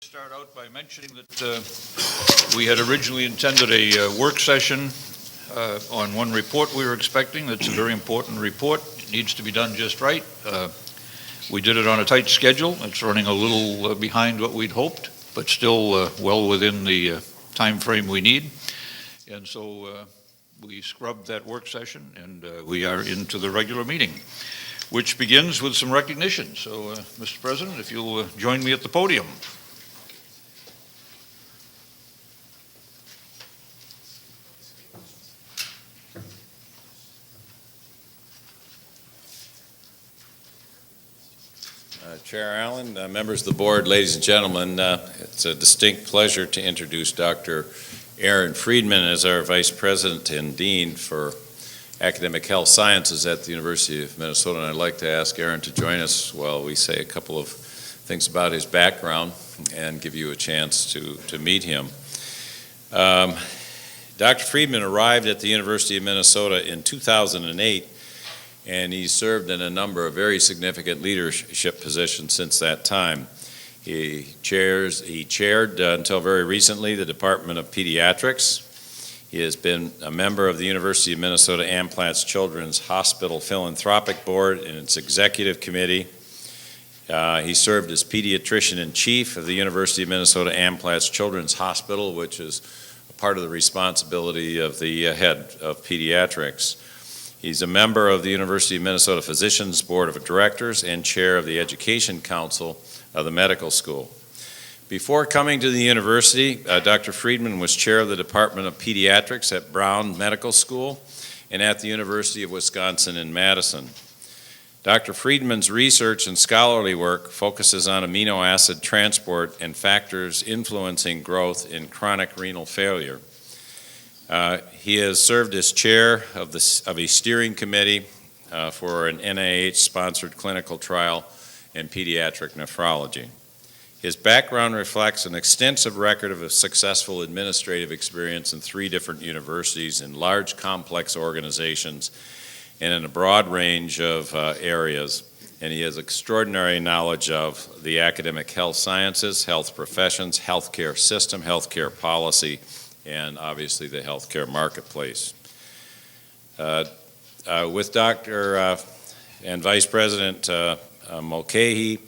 Start out by mentioning that we had originally intended a work session on one report we were expecting. That's a very important report. It needs to be done just right. We did it on a tight schedule. It's running a little behind what we'd hoped, but still well within the time frame we need. And so we scrubbed that work session, and we are into the regular meeting, which begins with some recognition. So, Mr. President, if you'll join me at the podium. Chair Allen, members of the board, ladies and gentlemen, it's a distinct pleasure to introduce Dr. Aaron Friedman as our Vice President and Dean for Academic Health Sciences at the University of Minnesota. And I'd like to ask Aaron to join us while we say a couple of things about his background and give you a chance to meet him. Dr. Friedman arrived at the University of Minnesota in 2008, and he's served in a number of very significant leadership positions since that time. He chaired until very recently the Department of Pediatrics. He has been a member of the University of Minnesota Amplatz Children's Hospital Philanthropic Board and its executive committee. He served as pediatrician-in-chief of the University of Minnesota Amplatz Children's Hospital, which is a part of the responsibility of the head of pediatrics. He's a member of the University of Minnesota Physicians Board of Directors and chair of the Education Council of the medical school. Before coming to the university, Dr. Friedman was chair of the Department of Pediatrics at Brown Medical School and at the University of Wisconsin in Madison. Dr. Friedman's research and scholarly work focuses on amino acid transport and factors influencing growth in chronic renal failure. He has served as chair of a steering committee for an NIH-sponsored clinical trial in pediatric nephrology. His background reflects an extensive record of a successful administrative experience in 3 different universities in large, complex organizations and in a broad range of areas. And he has extraordinary knowledge of the academic health sciences, health professions, healthcare system, healthcare policy, and obviously the healthcare marketplace. With Dr. and Vice President Mulcahy,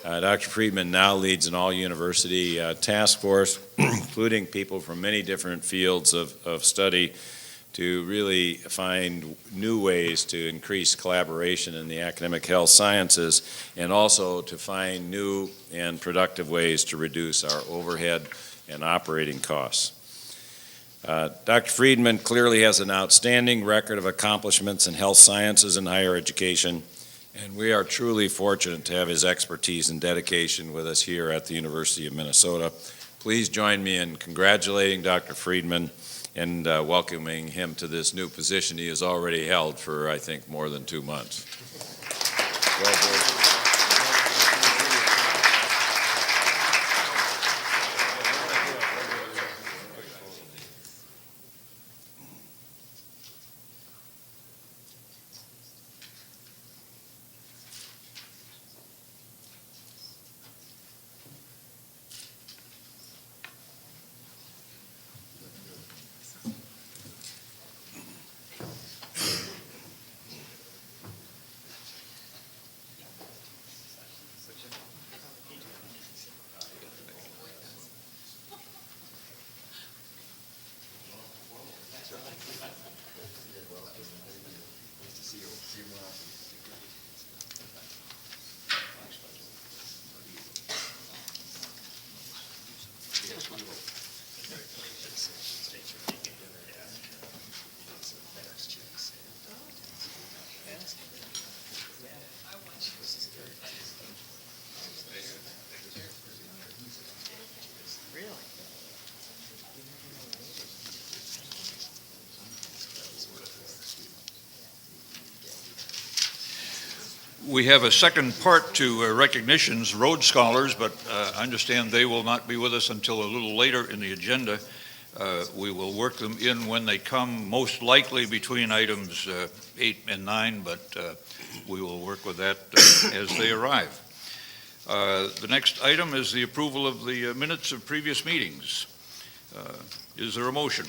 Dr. Friedman now leads an all-university task force, including people from many different fields of study, to really find new ways to increase collaboration in the academic health sciences, and also to find new and productive ways to reduce our overhead and operating costs. Dr. Friedman clearly has an outstanding record of accomplishments in health sciences and higher education, and we are truly fortunate to have his expertise and dedication with us here at the University of Minnesota. Please join me in congratulating Dr. Friedman and welcoming him to this new position he has already held for, I think, more than 2 months. We have a second part to recognitions, Rhodes Scholars, but I understand they will not be with us until a little later in the agenda. We will work them in when they come, most likely between items 8 and 9, but we will work with that as they arrive. The next item is the approval of the minutes of previous meetings. Is there a motion?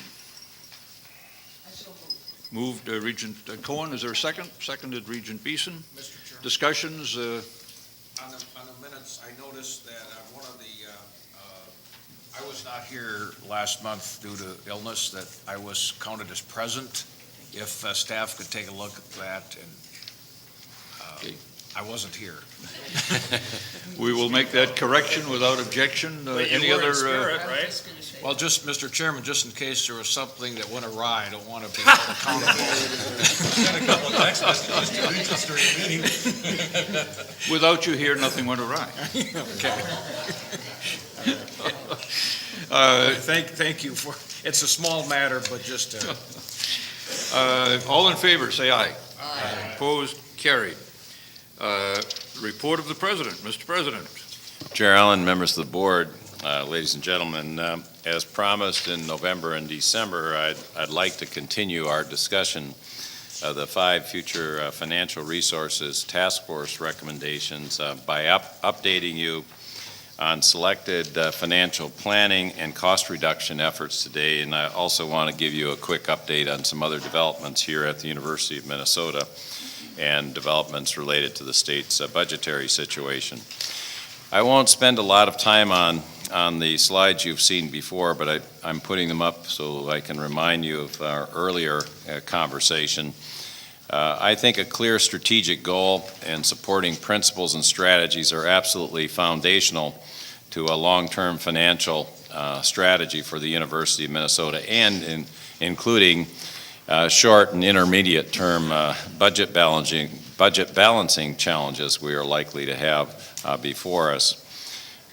Moved Regent Cohen. Is there a second? Seconded Regent Beeson. Mr. Chairman, Discussions? on the minutes, I noticed that one of the, I was not here last month due to illness, that I was counted as present. If staff could take a look at that, and Okay. I wasn't here. We will make that correction without objection. Any other? Right? Well, just, Mr. Chairman, just in case there was something that went awry, I don't want to be held accountable. Without you here, nothing went awry. Okay. Thank you for, it's a small matter, but just, All in favor, say aye. Aye. Opposed, carried. Report of the President. Mr. President. Chair Allen, members of the board, ladies and gentlemen, as promised in November and December, I'd like to continue our discussion of the 5 future financial resources task force recommendations by updating you on selected financial planning and cost reduction efforts today. And I also want to give you a quick update on some other developments here at the University of Minnesota and developments related to the state's budgetary situation. I won't spend a lot of time on the slides you've seen before, but I'm putting them up so I can remind you of our earlier conversation. I think a clear strategic goal and supporting principles and strategies are absolutely foundational to a long-term financial strategy for the University of Minnesota, and including short and intermediate term budget balancing challenges we are likely to have before us.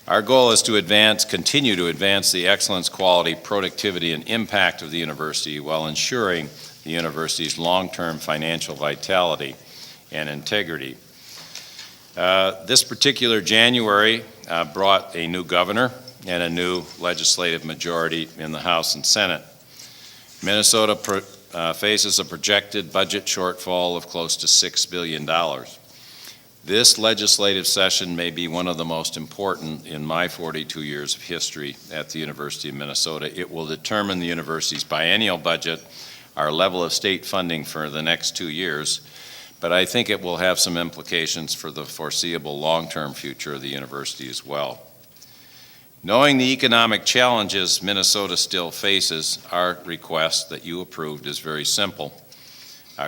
Our goal is to continue to advance the excellence, quality, productivity, and impact of the university while ensuring the university's long-term financial vitality and integrity. This particular January brought a new governor and a new legislative majority in the House and Senate. Minnesota faces a projected budget shortfall of close to $6 billion. This legislative session may be one of the most important in my 42 years of history at the University of Minnesota. It will determine the university's biennial budget, our level of state funding for the next 2 years, but I think it will have some implications for the foreseeable long-term future of the university as well. Knowing the economic challenges Minnesota still faces, our request that you approved is very simple.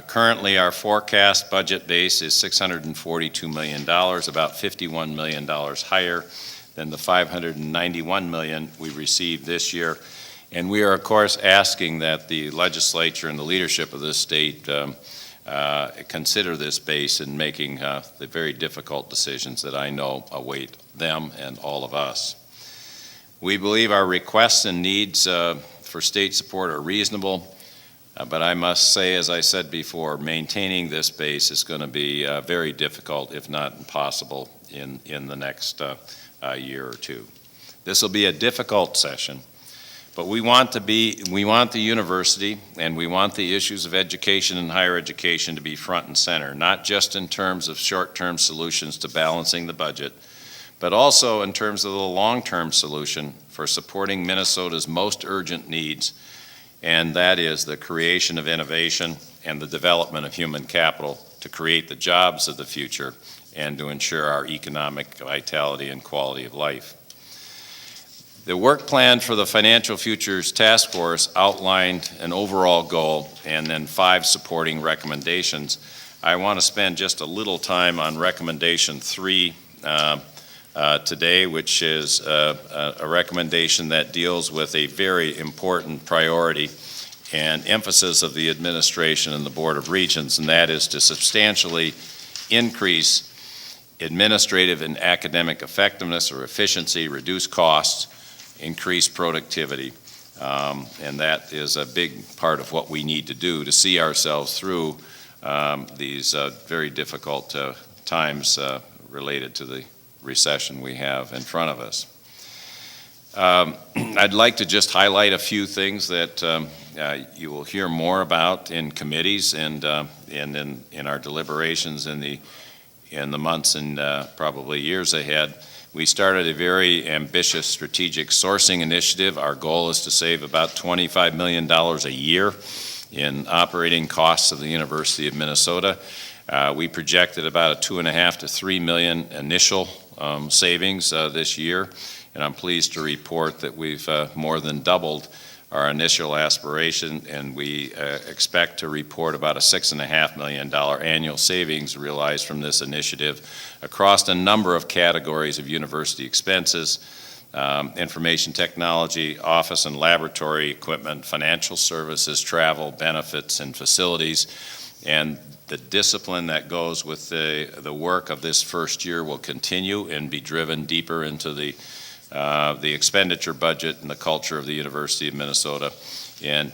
Currently, our forecast budget base is $642 million, about $51 million higher than the $591 million we received this year. And we are, of course, asking that the legislature and the leadership of this state consider this base in making the very difficult decisions that I know await them and all of us. We believe our requests and needs for state support are reasonable, but I must say, as I said before, maintaining this base is going to be very difficult, if not impossible, in the next year or two. This will be a difficult session, but we want the university and we want the issues of education and higher education to be front and center, not just in terms of short-term solutions to balancing the budget, but also in terms of the long-term solution for supporting Minnesota's most urgent needs, and that is the creation of innovation and the development of human capital to create the jobs of the future and to ensure our economic vitality and quality of life. The work plan for the Financial Futures Task Force outlined an overall goal and then 5 supporting recommendations. I want to spend just a little time on recommendation 3 today, which is a recommendation that deals with a very important priority and emphasis of the administration and the Board of Regents, and that is to substantially increase administrative and academic effectiveness or efficiency, reduce costs, increase productivity. And that is a big part of what we need to do to see ourselves through these very difficult times related to the recession we have in front of us. I'd like to just highlight a few things that you will hear more about in committees and in our deliberations in the in the months and probably years ahead. We started a very ambitious strategic sourcing initiative. Our goal is to save about $25 million a year in operating costs of the University of Minnesota. We projected about a $2.5 to $3 million initial savings this year, and I'm pleased to report that we've more than doubled our initial aspiration, and we expect to report about a $6.5 million annual savings realized from this initiative across a number of categories of university expenses, information technology, office and laboratory equipment, financial services, travel, benefits, and facilities. And the discipline that goes with the work of this first year will continue and be driven deeper into the expenditure budget and the culture of the University of Minnesota. And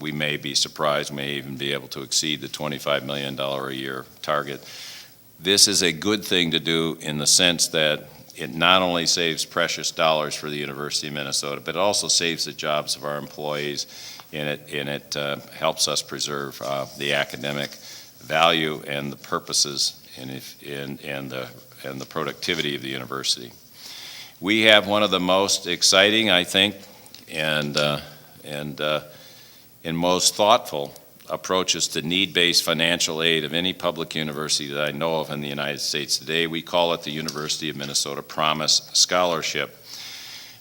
we may be surprised, may even be able to exceed the $25 million a year target. This is a good thing to do in the sense that it not only saves precious dollars for the University of Minnesota, but it also saves the jobs of our employees, and it helps us preserve the academic value and the purposes and the productivity of the university. We have one of the most exciting, I think, and most thoughtful approaches to need-based financial aid of any public university that I know of in the United States today. We call it the University of Minnesota Promise Scholarship.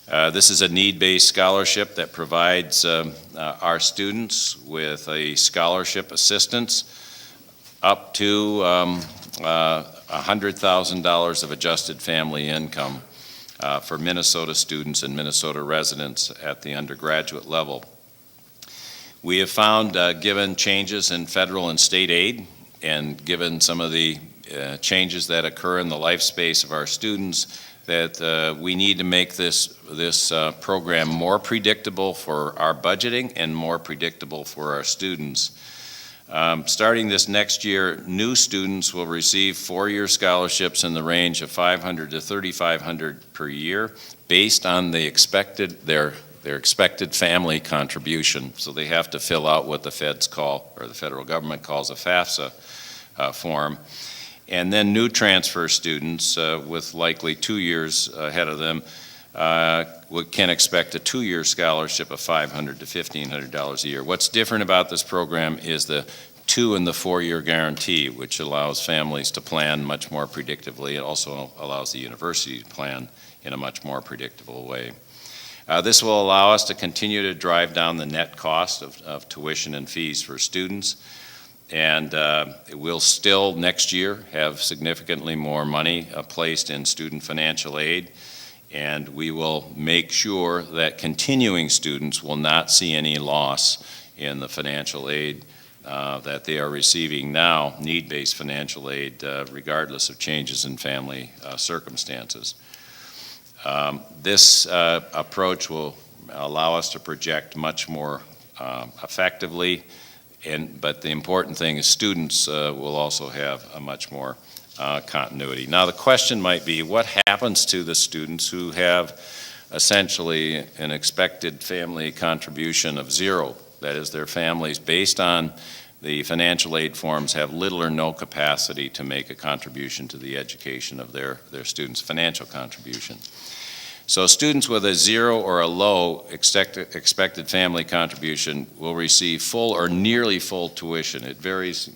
This is a need-based scholarship that provides our students with a scholarship assistance up to $100,000 of adjusted family income for Minnesota students and Minnesota residents at the undergraduate level. We have found, given changes in federal and state aid, and given some of the changes that occur in the life space of our students, that we need to make this program more predictable for our budgeting and more predictable for our students. Starting this next year, new students will receive four-year scholarships in the range of $500 to $3,500 per year, based on their expected family contribution. So they have to fill out what the feds call, or the federal government calls, a FAFSA form. And then new transfer students with likely 2 years ahead of them can expect a two-year scholarship of $500 to $1,500 a year. What's different about this program is the 2- and 4-year guarantee, which allows families to plan much more predictably. It also allows the university to plan in a much more predictable way. This will allow us to continue to drive down the net cost of tuition and fees for students. And we'll still, next year, have significantly more money placed in student financial aid. And we will make sure that continuing students will not see any loss in the financial aid that they are receiving now, need-based financial aid, regardless of changes in family circumstances. This approach will allow us to project much more effectively, but the important thing is students will also have a much more continuity. Now, the question might be, what happens to the students who have essentially an expected family contribution of zero? That is, their families, based on the financial aid forms, have little or no capacity to make a contribution to the education of their students' financial contribution. So students with a zero or a low expected family contribution will receive full or nearly full tuition. It varies,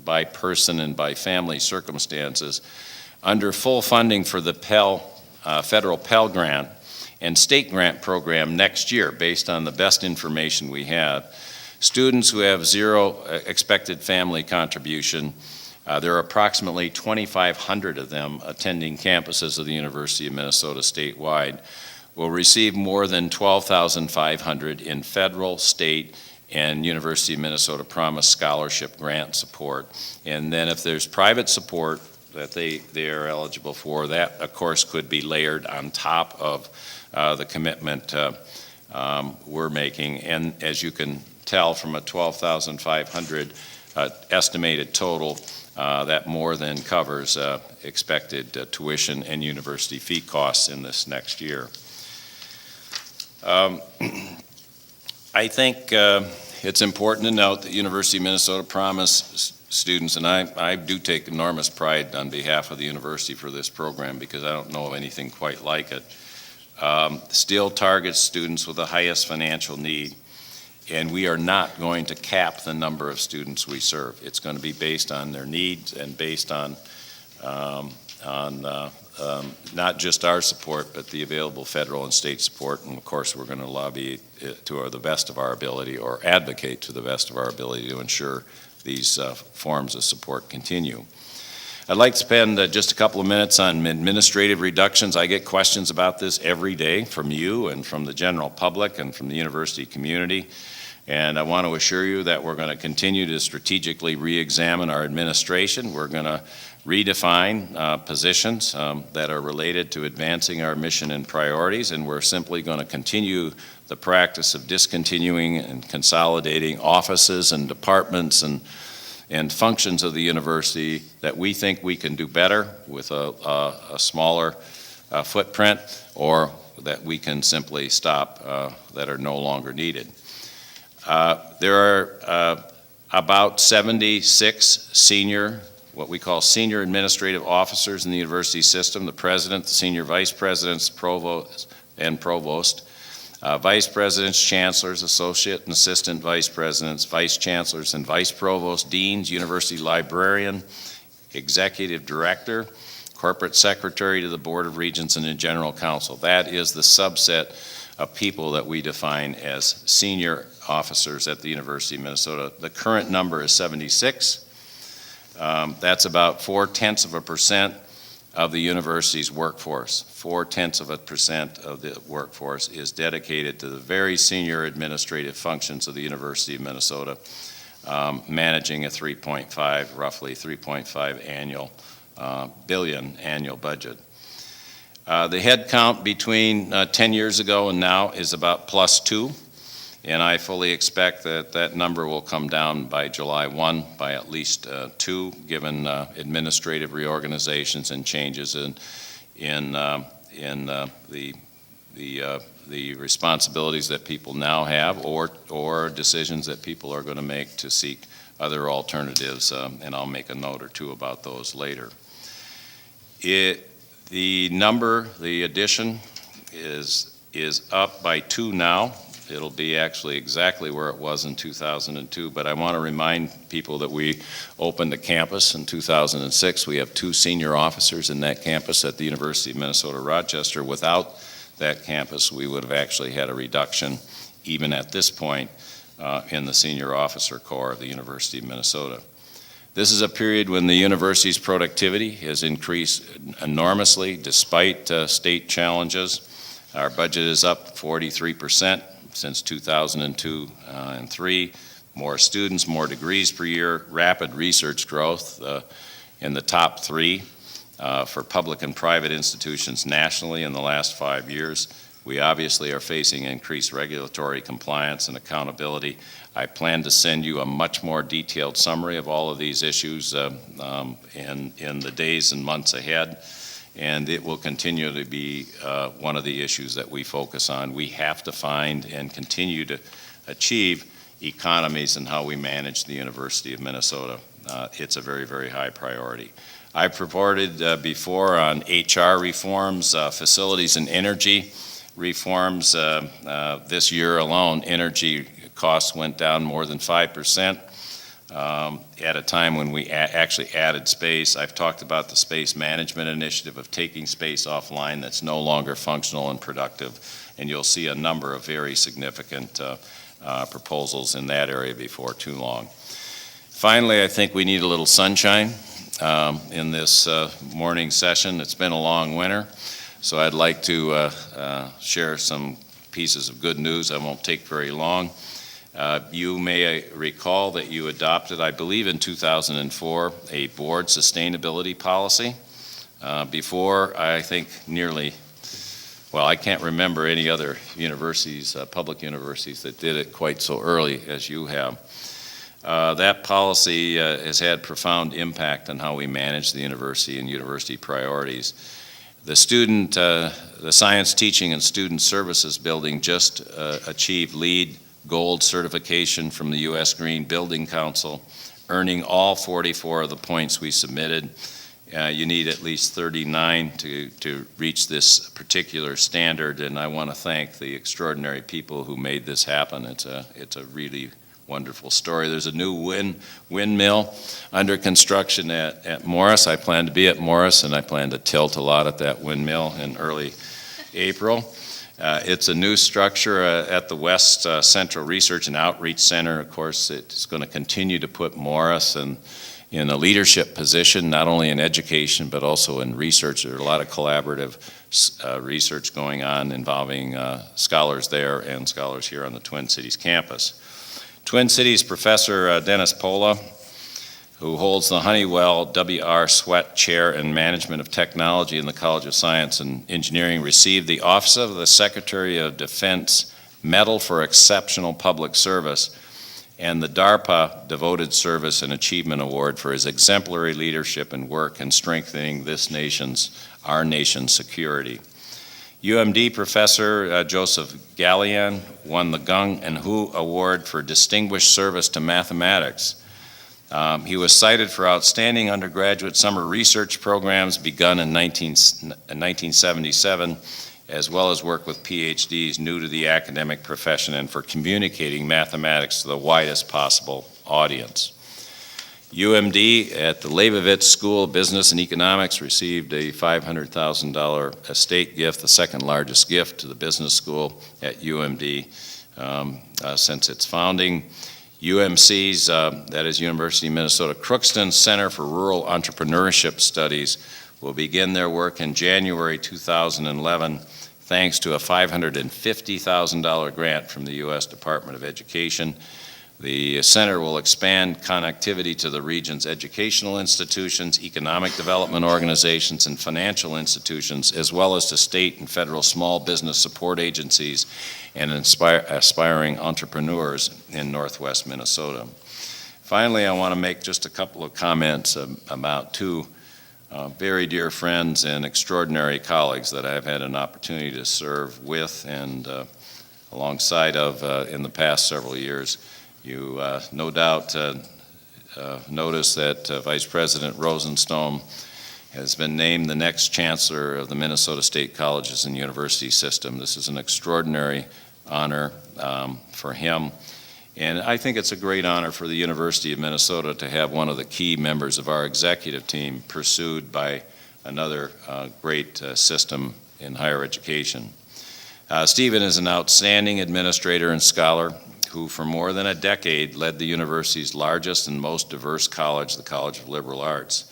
by person and by family circumstances. Under full funding for the federal Pell Grant and state grant program next year, based on the best information we have, students who have zero expected family contribution, there are approximately 2,500 of them attending campuses of the University of Minnesota statewide, will receive more than $12,500 in federal, state, and University of Minnesota Promise Scholarship grant support. And then if there's private support that they are eligible for, that of course could be layered on top of the commitment we're making. And as you can tell from a $12,500 estimated total, that more than covers expected tuition and university fee costs in this next year. I think it's important to note that University of Minnesota promised students, and I do take enormous pride on behalf of the university for this program because I don't know of anything quite like it, still targets students with the highest financial need. And we are not going to cap the number of students we serve. It's going to be based on their needs and based on not just our support, but the available federal and state support. And of course, we're going to lobby to the best of our ability, or advocate to the best of our ability, to ensure these forms of support continue. I'd like to spend just a couple of minutes on administrative reductions. I get questions about this every day from you and from the general public and from the university community. And I want to assure you that we're going to continue to strategically re-examine our administration. We're going to redefine positions that are related to advancing our mission and priorities, and we're simply going to continue the practice of discontinuing and consolidating offices and departments and functions of the university that we think we can do better with a smaller footprint, or that we can simply stop that are no longer needed. There are about 76 senior, what we call senior administrative officers in the university system: the president, the senior vice presidents, provost, and provost, vice presidents, chancellors, associate and assistant vice presidents, vice chancellors and vice provost, deans, university librarian, executive director, corporate secretary to the Board of Regents, and a general counsel. That is the subset of people that we define as senior officers at the University of Minnesota. The current number is 76. That's about 0.4% of the university's workforce. 0.4% of the workforce is dedicated to the very senior administrative functions of the University of Minnesota, managing a roughly 3.5 billion annual budget. The head count between 10 years ago and now is about +2, and I fully expect that that number will come down by July 1 by at least 2, given administrative reorganizations and changes in the responsibilities that people now have, or decisions that people are going to make to seek other alternatives, and I'll make a note or two about those later. The addition is up by 2 now. It'll be actually exactly where it was in 2002, but I want to remind people that we opened a campus in 2006. We have 2 senior officers in that campus at the University of Minnesota Rochester. Without that campus, we would have actually had a reduction, even at this point, in the senior officer corps of the University of Minnesota. This is a period when the university's productivity has increased enormously despite state challenges. Our budget is up 43% since 2002 and 3. More students, more degrees per year, rapid research growth in the top 3 for public and private institutions nationally in the last 5 years. We obviously are facing increased regulatory compliance and accountability. I plan to send you a much more detailed summary of all of these issues in the days and months ahead, and it will continue to be one of the issues that we focus on. We have to find and continue to achieve economies in how we manage the University of Minnesota. It's a very, very high priority. I've reported before on HR reforms, facilities and energy reforms. This year alone, energy costs went down more than 5% at a time when we actually added space. I've talked about the space management initiative of taking space offline that's no longer functional and productive, and you'll see a number of very significant proposals in that area before too long. Finally, I think we need a little sunshine in this morning session. It's been a long winter, so I'd like to share some pieces of good news. I won't take very long. You may recall that you adopted, I believe in 2004, a board sustainability policy. Before, I think I can't remember any other universities, public universities, that did it quite so early as you have. That policy has had profound impact on how we manage the university and university priorities. The Science Teaching and Student Services Building just achieved LEED gold certification from the U.S. Green Building Council, earning all 44 of the points we submitted. You need at least 39 to reach this particular standard, and I want to thank the extraordinary people who made this happen. It's a really wonderful story. There's a new windmill under construction at Morris. I plan to be at Morris, and I plan to tilt a lot at that windmill in early April. It's a new structure at the West Central Research and Outreach Center. Of course, it's going to continue to put Morris in a leadership position, not only in education, but also in research. There's a lot of collaborative research going on involving scholars there and scholars here on the Twin Cities campus. Twin Cities Professor Dennis Pola, who holds the Honeywell W.R. Sweat Chair in Management of Technology in the College of Science and Engineering, received the Office of the Secretary of Defense Medal for Exceptional Public Service and the DARPA Devoted Service and Achievement Award for his exemplary leadership and work in strengthening our nation's security. UMD Professor Joseph Gallian won the Gung and Hu Award for Distinguished Service to Mathematics. He was cited for outstanding undergraduate summer research programs begun in 1977, as well as work with PhDs new to the academic profession and for communicating mathematics to the widest possible audience. UMD at the Leibovitz School of Business and Economics received a $500,000 estate gift, the second largest gift to the business school at UMD since its founding. UMC's, that is University of Minnesota Crookston Center for Rural Entrepreneurship Studies, will begin their work in January 2011 thanks to a $550,000 grant from the U.S. Department of Education. The center will expand connectivity to the region's educational institutions, economic development organizations, and financial institutions, as well as to state and federal small business support agencies and aspiring entrepreneurs in Northwest Minnesota. Finally, I want to make just a couple of comments about two very dear friends and extraordinary colleagues that I've had an opportunity to serve with and alongside of in the past several years. You no doubt notice that Vice President Rosenstone has been named the next Chancellor of the Minnesota State Colleges and University System. This is an extraordinary honor for him. And I think it's a great honor for the University of Minnesota to have one of the key members of our executive team pursued by another great system in higher education. Stephen is an outstanding administrator and scholar who for more than a decade led the university's largest and most diverse college, the College of Liberal Arts.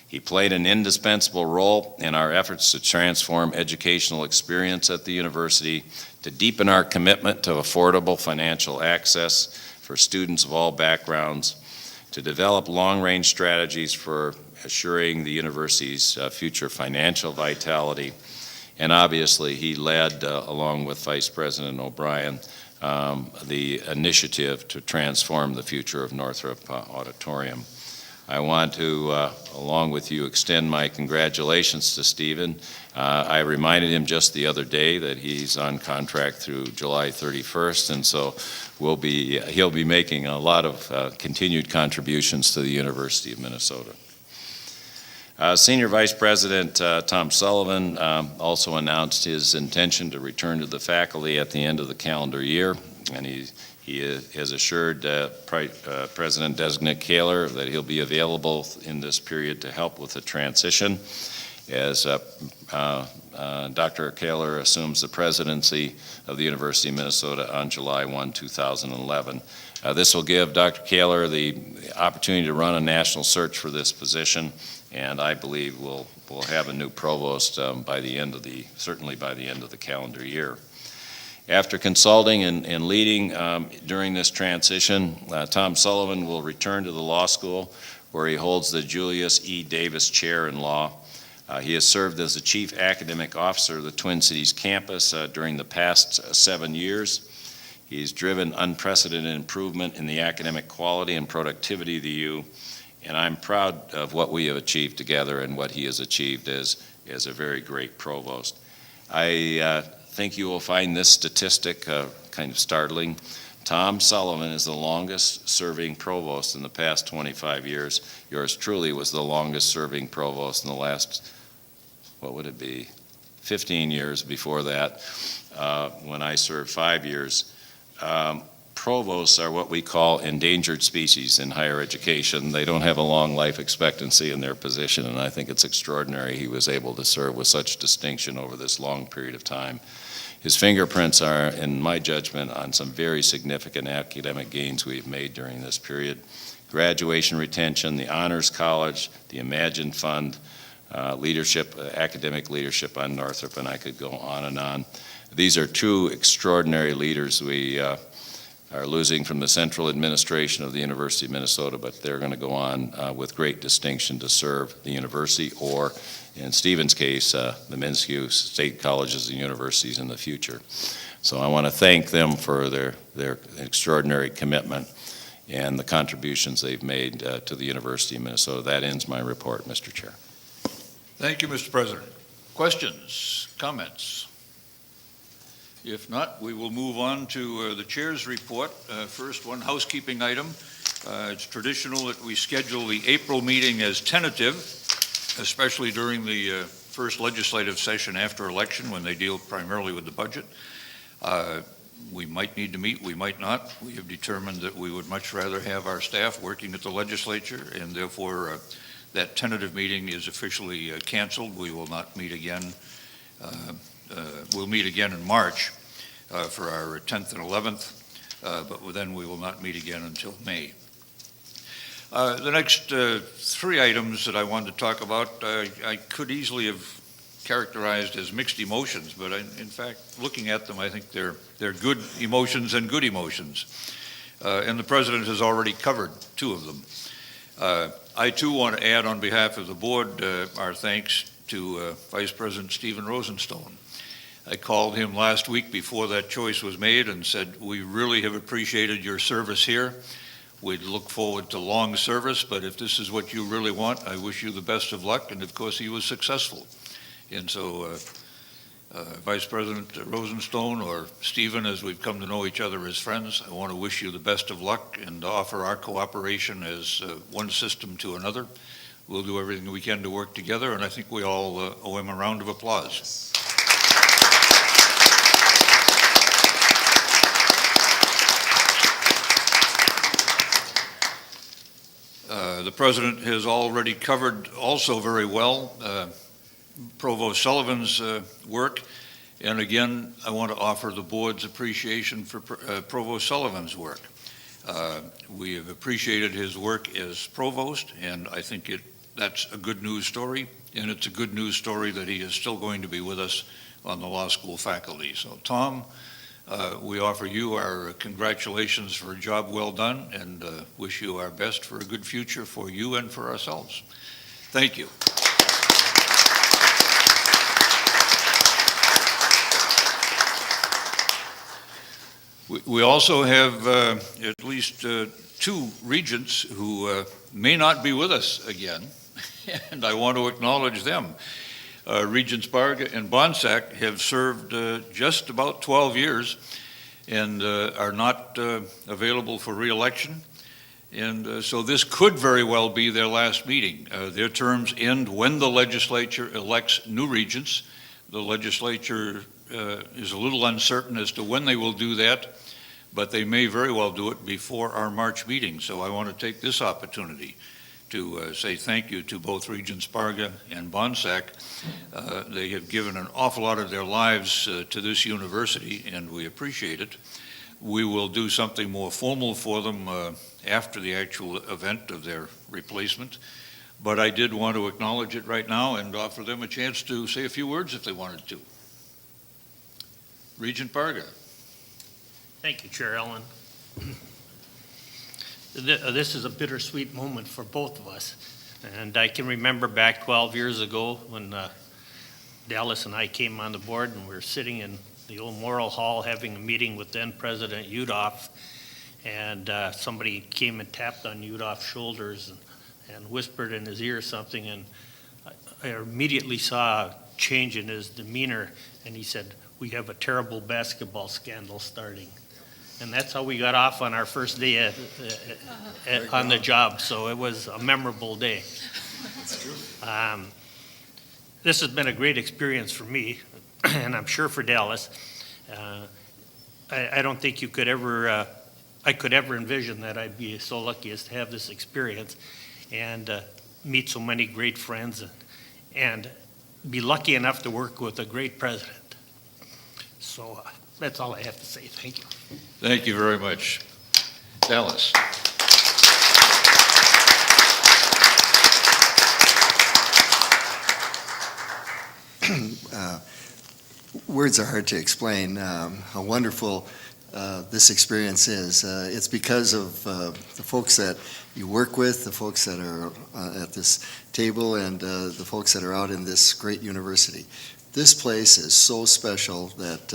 He played an indispensable role in our efforts to transform educational experience at the university, to deepen our commitment to affordable financial access for students of all backgrounds, to develop long-range strategies for assuring the university's future financial vitality. And obviously, he led, along with Vice President O'Brien, the initiative to transform the future of Northrop Auditorium. I want to, along with you, extend my congratulations to Stephen. I reminded him just the other day that he's on contract through July 31st, and so he'll be making a lot of continued contributions to the University of Minnesota. Senior Vice President Tom Sullivan also announced his intention to return to the faculty at the end of the calendar year, and he has assured President-designate Kaler that he'll be available in this period to help with the transition as Dr. Kaler assumes the presidency of the University of Minnesota on July 1, 2011. This will give Dr. Kaler the opportunity to run a national search for this position, and I believe we'll have a new provost certainly by the end of the calendar year. After consulting and leading during this transition, Tom Sullivan will return to the law school where he holds the Julius E. Davis Chair in Law. He has served as the Chief Academic Officer of the Twin Cities campus during the past 7 years. He's driven unprecedented improvement in the academic quality and productivity of the U, and I'm proud of what we have achieved together and what he has achieved as a very great provost. I think you will find this statistic kind of startling, Tom Sullivan is the longest-serving provost in the past 25 years. Yours truly was the longest-serving provost in the last, what would it be, 15 years before that, when I served 5 years. Provosts are what we call endangered species in higher education. They don't have a long life expectancy in their position, and I think it's extraordinary he was able to serve with such distinction over this long period of time. His fingerprints are, in my judgment, on some very significant academic gains we've made during this period. Graduation retention, the Honors College, the Imagine Fund, leadership, academic leadership on Northrop, and I could go on and on. These are two extraordinary leaders we are losing from the central administration of the University of Minnesota, but they're going to go on with great distinction to serve the university, or in Stephen's case, the Minshew State Colleges and Universities in the future. So I want to thank them for their extraordinary commitment and the contributions they've made to the University of Minnesota. That ends my report, Mr. Chair. Thank you, Mr. President. Questions, comments? If not, we will move on to the chair's report. First, one housekeeping item. It's traditional that we schedule the April meeting as tentative, especially during the first legislative session after election when they deal primarily with the budget. We might need to meet, we might not. We have determined that we would much rather have our staff working at the legislature, and therefore that tentative meeting is officially canceled. We will not meet again. We'll meet again in March for our 10th and 11th, but then we will not meet again until May. The next three items that I wanted to talk about, I could easily have characterized as mixed emotions, but in fact, looking at them, I think they're good emotions and good emotions. And the President has already covered two of them. I too want to add on behalf of the board our thanks to Vice President Stephen Rosenstone. I called him last week before that choice was made and said, we really have appreciated your service here. We'd look forward to long service, but if this is what you really want, I wish you the best of luck. And of course, he was successful. And so Vice President Rosenstone, or Stephen, as we've come to know each other as friends, I want to wish you the best of luck and offer our cooperation as one system to another. We'll do everything we can to work together, and I think we all owe him a round of applause. The President has already covered also very well Provost Sullivan's work, and again, I want to offer the board's appreciation for Provost Sullivan's work. We have appreciated his work as provost, and I think that's a good news story, and it's a good news story that he is still going to be with us on the law school faculty. So, Tom, we offer you our congratulations for a job well done, and wish you our best for a good future for you and for ourselves. Thank you. We also have at least two regents who may not be with us again, and I want to acknowledge them. Regents Barga and Bonsack have served just about 12 years and are not available for re-election. And so this could very well be their last meeting. Their terms end when the legislature elects new regents. The legislature is a little uncertain as to when they will do that, but they may very well do it before our March meeting. So I want to take this opportunity to say thank you to both Regents Barga and Bonsack. They have given an awful lot of their lives to this university, and we appreciate it. We will do something more formal for them after the actual event of their replacement, but I did want to acknowledge it right now and offer them a chance to say a few words if they wanted to. Regent Barga. Thank you, Chair Ellen. This is a bittersweet moment for both of us. And I can remember back 12 years ago when Dallas and I came on the board, and we were sitting in the old Morrill Hall having a meeting with then President Udoff, and somebody came and tapped on Udoff's shoulders and whispered in his ear something, and I immediately saw a change in his demeanor, and he said, "We have a terrible basketball scandal starting." And that's how we got off on our first day on the job, so it was a memorable day. That's true. This has been a great experience for me, and I'm sure for Dallas. I don't think I could ever envision that I'd be so lucky as to have this experience and meet so many great friends and be lucky enough to work with a great president. So that's all I have to say. Thank you. Thank you very much. Dallas. Words are hard to explain how wonderful this experience is. It's because of the folks that you work with, the folks that are at this table, and the folks that are out in this great university. This place is so special that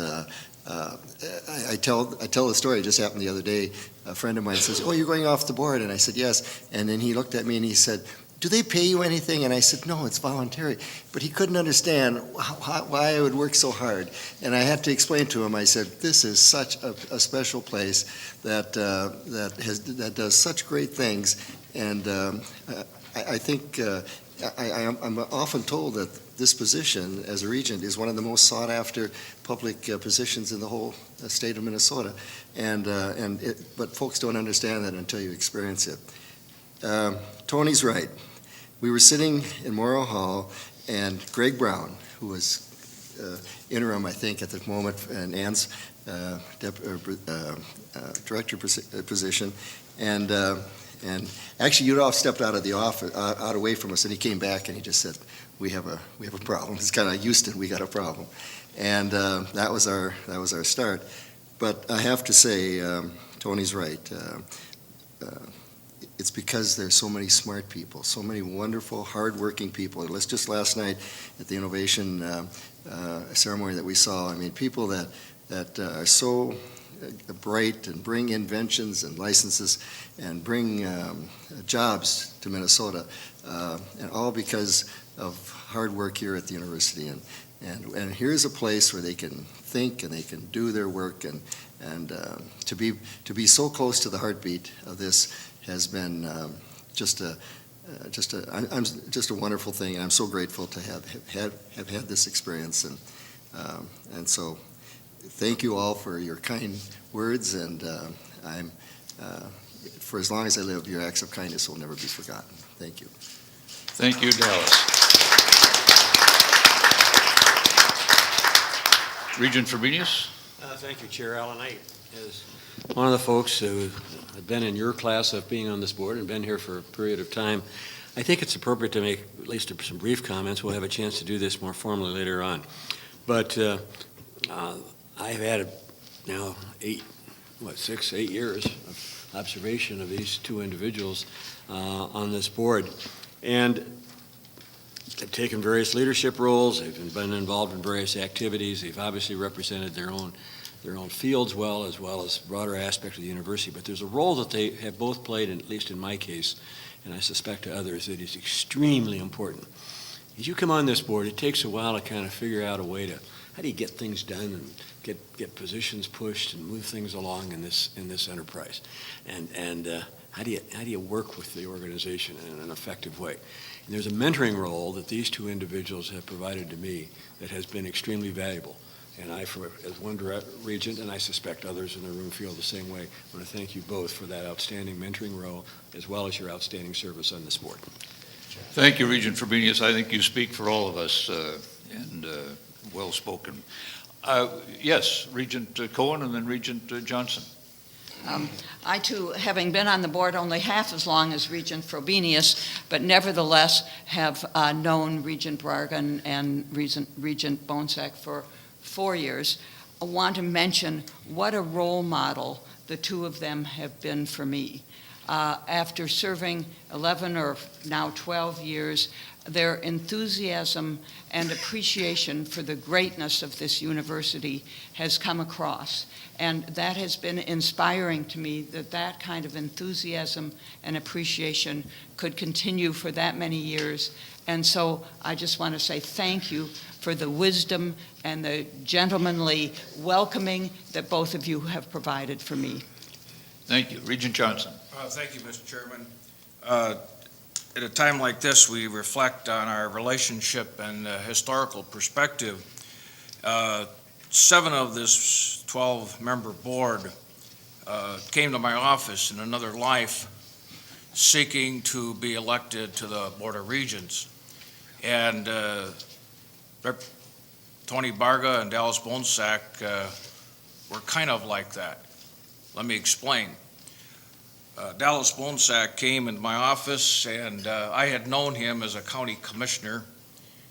I tell the story. It just happened the other day. A friend of mine says, "Oh, you're going off the board?" And I said, "Yes." And then he looked at me and he said, "Do they pay you anything?" And I said, "No, it's voluntary." But he couldn't understand why I would work so hard. And I had to explain to him, I said, "This is such a special place that does such great things." And I think I'm often told that this position as a regent is one of the most sought-after public positions in the whole state of Minnesota. But folks don't understand that until you experience it. Tony's right. We were sitting in Morrow Hall, and Greg Brown, who was interim, I think, at the moment, and Ann's director position, and actually Udolph stepped out of the office, out away from us, and he came back and he just said, "We have a problem." It's kind of Houston, we got a problem, and that was our start. But I have to say, Tony's right. It's because there's so many smart people, so many wonderful, hardworking people. Just last night at the innovation ceremony that we saw, I mean, people that are so bright and bring inventions and licenses and bring jobs to Minnesota, and all because of hard work here at the university. And here's a place where they can think and they can do their work, and to be so close to the heartbeat of this has been just a wonderful thing, and I'm so grateful to have had this experience, and so thank you all for your kind words, and for as long as I live, your acts of kindness will never be forgotten. Thank you. Thank you, Dallas. Regent Frobenius? Thank you, Chair Allen. As one of the folks who have been in your class of being on this board and been here for a period of time, I think it's appropriate to make at least some brief comments. We'll have a chance to do this more formally later on. But I've had now 6, 8 years of observation of these two individuals on this board. And they've taken various leadership roles. They've been involved in various activities. They've obviously represented their own fields as well as broader aspects of the university. But there's a role that they have both played, at least in my case, and I suspect to others, that is extremely important. As you come on this board, it takes a while to kind of figure out a way to, how do you get things done and get positions pushed and move things along in this enterprise? And how do you work with the organization in an effective way? And there's a mentoring role that these two individuals have provided to me that has been extremely valuable. And I, as one regent, and I suspect others in the room feel the same way, want to thank you both for that outstanding mentoring role, as well as your outstanding service on this board. Thank you, Regent Frobenius. I think you speak for all of us, and well spoken. Yes, Regent Cohen and then Regent Johnson. I too, having been on the board only half as long as Regent Frobenius, but nevertheless have known Regent Bargan and Regent Bonsack for 4 years, I want to mention what a role model the two of them have been for me. After serving 11 or now 12 years their enthusiasm and appreciation for the greatness of this university has come across. And that has been inspiring to me, that kind of enthusiasm and appreciation could continue for that many years. And so I just want to say thank you for the wisdom and the gentlemanly welcoming that both of you have provided for me. Thank you. Regent Johnson. Thank you, Mr. Chairman. At a time like this, we reflect on our relationship and historical perspective. 7 of this 12-member board came to my office in another life seeking to be elected to the Board of Regents. And Tony Barga and Dallas Bonsack were kind of like that. Let me explain. Dallas Bonsack came into my office, and I had known him as a county commissioner,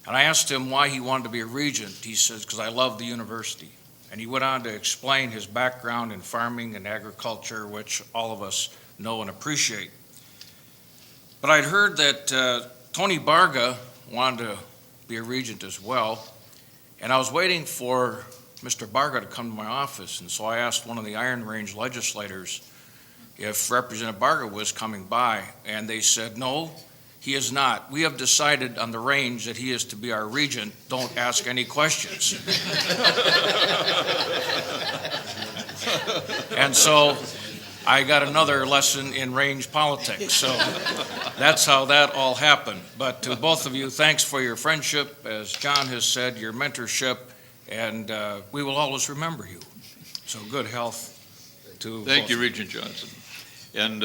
and I asked him why he wanted to be a regent. He says, because I love the university. And he went on to explain his background in farming and agriculture, which all of us know and appreciate. But I'd heard that Tony Barga wanted to be a regent as well, and I was waiting for Mr. Barga to come to my office, and so I asked one of the Iron Range legislators if Representative Barga was coming by, and they said, no, he is not. We have decided on the range that he is to be our regent. Don't ask any questions. And so I got another lesson in range politics. So that's how that all happened. But to both of you, thanks for your friendship, as John has said, your mentorship, and we will always remember you. So good health to Thank both you, of you. Regent Johnson. And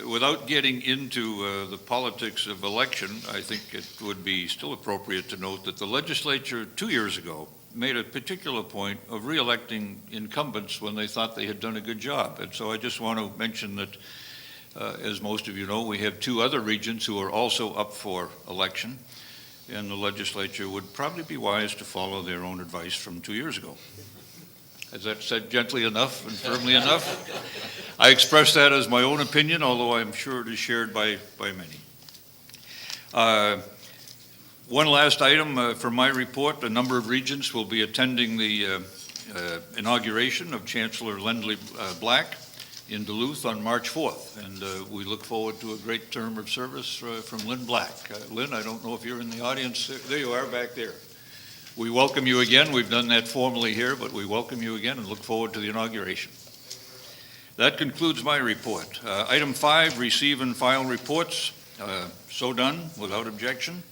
without getting into the politics of election, I think it would be still appropriate to note that the legislature 2 years ago made a particular point of re-electing incumbents when they thought they had done a good job. And so I just want to mention that, as most of you know, we have 2 other regents who are also up for election, and the legislature would probably be wise to follow their own advice from 2 years ago. Is that said gently enough and firmly enough? I express that as my own opinion, although I'm sure it is shared by many. One last item from my report. A number of regents will be attending the inauguration of Chancellor Lindley Black in Duluth on March 4th, and we look forward to a great term of service from Lynn Black. Lynn, I don't know if you're in the audience. There you are, back there. We welcome you again. We've done that formally here, but we welcome you again and look forward to the inauguration. That concludes my report. Item 5, receive and file reports. So done, without objection.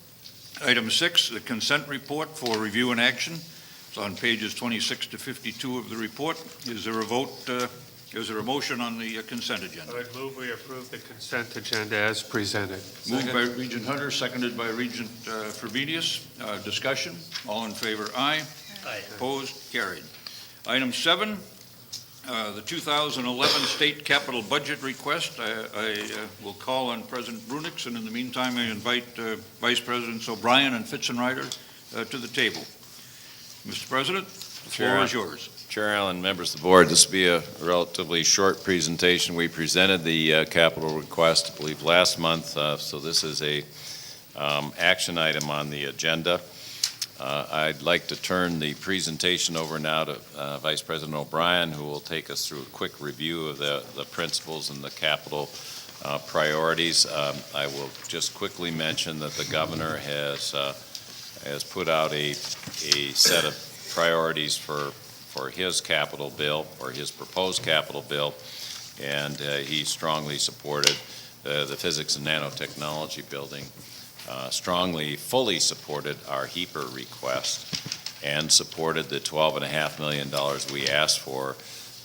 Item 6, the consent report for review and action. It's on pages 26 to 52 of the report. Is there a vote? Is there a motion on the consent agenda? I would move we approve the consent agenda as presented. Moved by Regent Hunter, seconded by Regent Frobenius. Discussion. All in favor, aye. Aye. Opposed, carried. Item 7, the 2011 state capital budget request. I will call on President Brunix, and in the meantime, I invite Vice Presidents O'Brien and Fitzenreiter to the table. Mr. President, the floor is yours. Chair Allen, members of the board, this will be a relatively short presentation. We presented the capital request, I believe, last month, so this is a action item on the agenda. I'd like to turn the presentation over now to Vice President O'Brien, who will take us through a quick review of the principles and the capital priorities. I will just quickly mention that the governor has put out a set of priorities for his capital bill, or his proposed capital bill, and he strongly supported the physics and nanotechnology building, fully supported our HEPR request, and supported the $12.5 million we asked for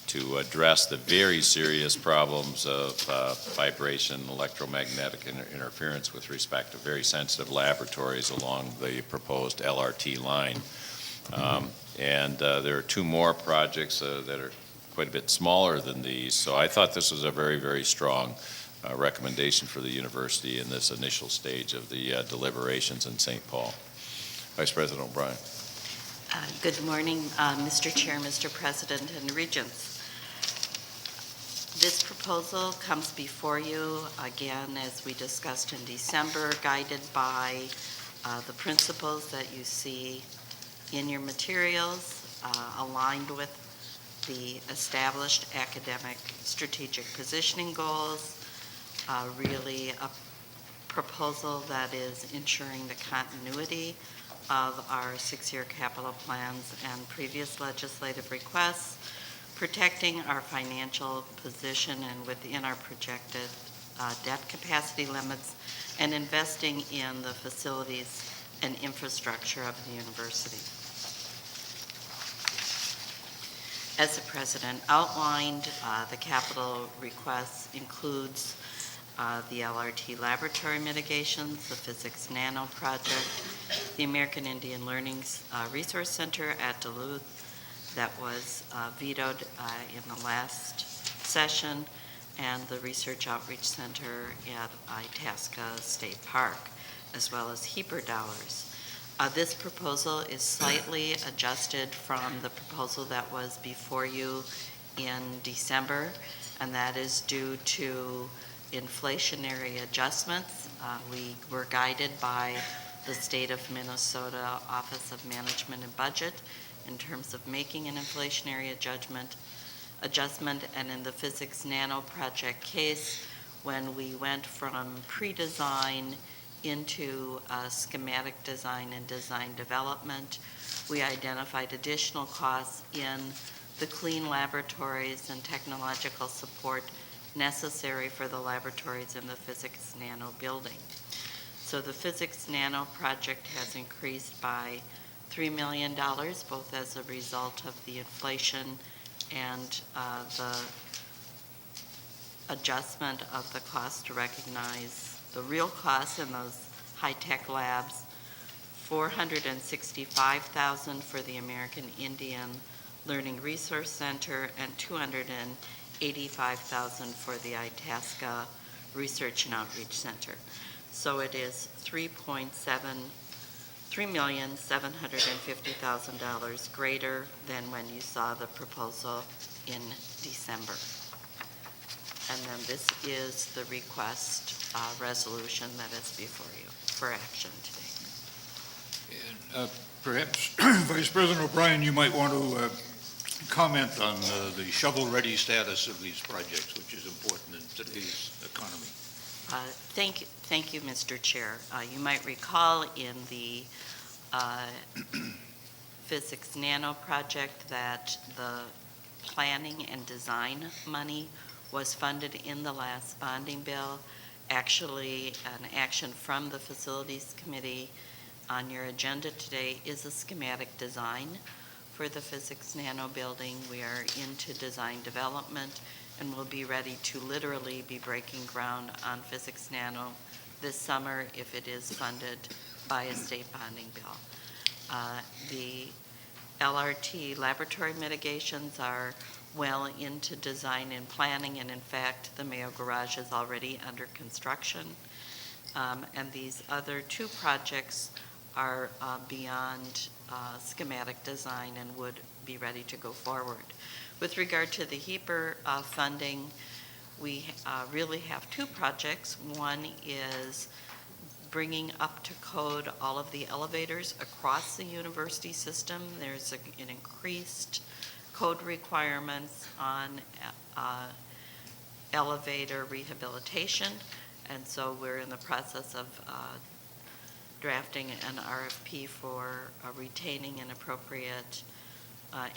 to address the very serious problems of vibration, electromagnetic interference with respect to very sensitive laboratories along the proposed LRT line. And there are 2 more projects that are quite a bit smaller than these. So I thought this was a very, very strong recommendation for the university in this initial stage of the deliberations in St. Paul. Vice President O'Brien. Good morning, Mr. Chair, Mr. President, and Regents. This proposal comes before you, again, as we discussed in December, guided by The principles that you see in your materials aligned with the established academic strategic positioning goals, really a proposal that is ensuring the continuity of our six-year capital plans and previous legislative requests, protecting our financial position and within our projected debt capacity limits, and investing in the facilities and infrastructure of the university. As the president outlined, the capital requests includes the LRT laboratory mitigations, the Physics Nano project, the American Indian Learning Resource Center at Duluth that was vetoed in the last session, and the Research Outreach Center at Itasca State Park, as well as HEAPR dollars. This proposal is slightly adjusted from the proposal that was before you in December, and that is due to inflationary adjustments. We were guided by the State of Minnesota Office of Management and Budget in terms of making an inflationary adjustment, and in the Physics Nano project case, when we went from pre-design into schematic design and design development, we identified additional costs in the clean laboratories and technological support necessary for the laboratories in the Physics Nano building. So the Physics Nano project has increased by $3 million, both as a result of the inflation and the adjustment of the cost to recognize the real costs in those high-tech labs, $465,000 for the American Indian Learning Resource Center, and $285,000 for the Itasca Research and Outreach Center. So it is $3,750,000 greater than when you saw the proposal in December. And then this is the request resolution that is before you for action today. And perhaps, Vice President O'Brien, you might want to comment on the shovel-ready status of these projects, which is important in today's economy. Thank you, Mr. Chair. You might recall in the Physics Nano project that the planning and design money was funded in the last bonding bill. Actually, an action from the Facilities Committee on your agenda today is a schematic design for the Physics Nano building. We are into design development and will be ready to literally be breaking ground on Physics Nano this summer if it is funded by a state bonding bill. The LRT laboratory mitigations are well into design and planning, and in fact, the Mayo Garage is already under construction. And these other two projects are beyond schematic design and would be ready to go forward. With regard to the HEAPR funding, we really have two projects. One is bringing up to code all of the elevators across the university system. There's an increased code requirements on elevator rehabilitation, and so we're in the process of drafting an RFP for retaining an appropriate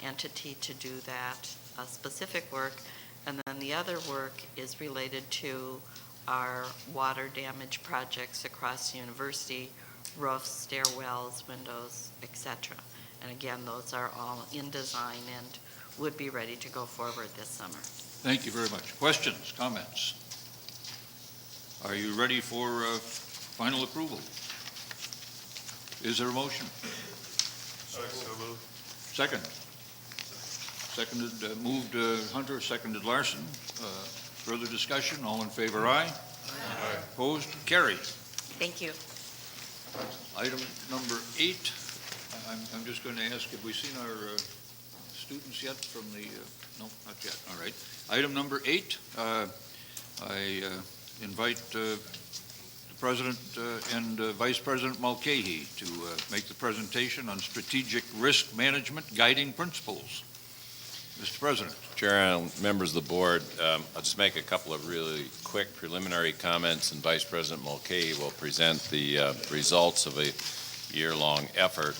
entity to do that specific work. And then the other work is related to our water damage projects across the university, roofs, stairwells, windows, etc. And again, those are all in design and would be ready to go forward this summer. Thank you very much. Questions, comments? Are you ready for final approval? Is there a motion? So moved. Second. Seconded, moved Hunter, seconded Larson. Further discussion? All in favor, aye. Aye. Opposed? Carried. Thank you. Item number 8. I'm just going to ask, have we seen our students yet from the, no, not yet. All right. Item number 8, I invite the President and Vice President Mulcahy to make the presentation on strategic risk management guiding principles. Mr. President. Chair and members of the board, I'll just make a couple of really quick preliminary comments, and Vice President Mulcahy will present the results of a year-long effort.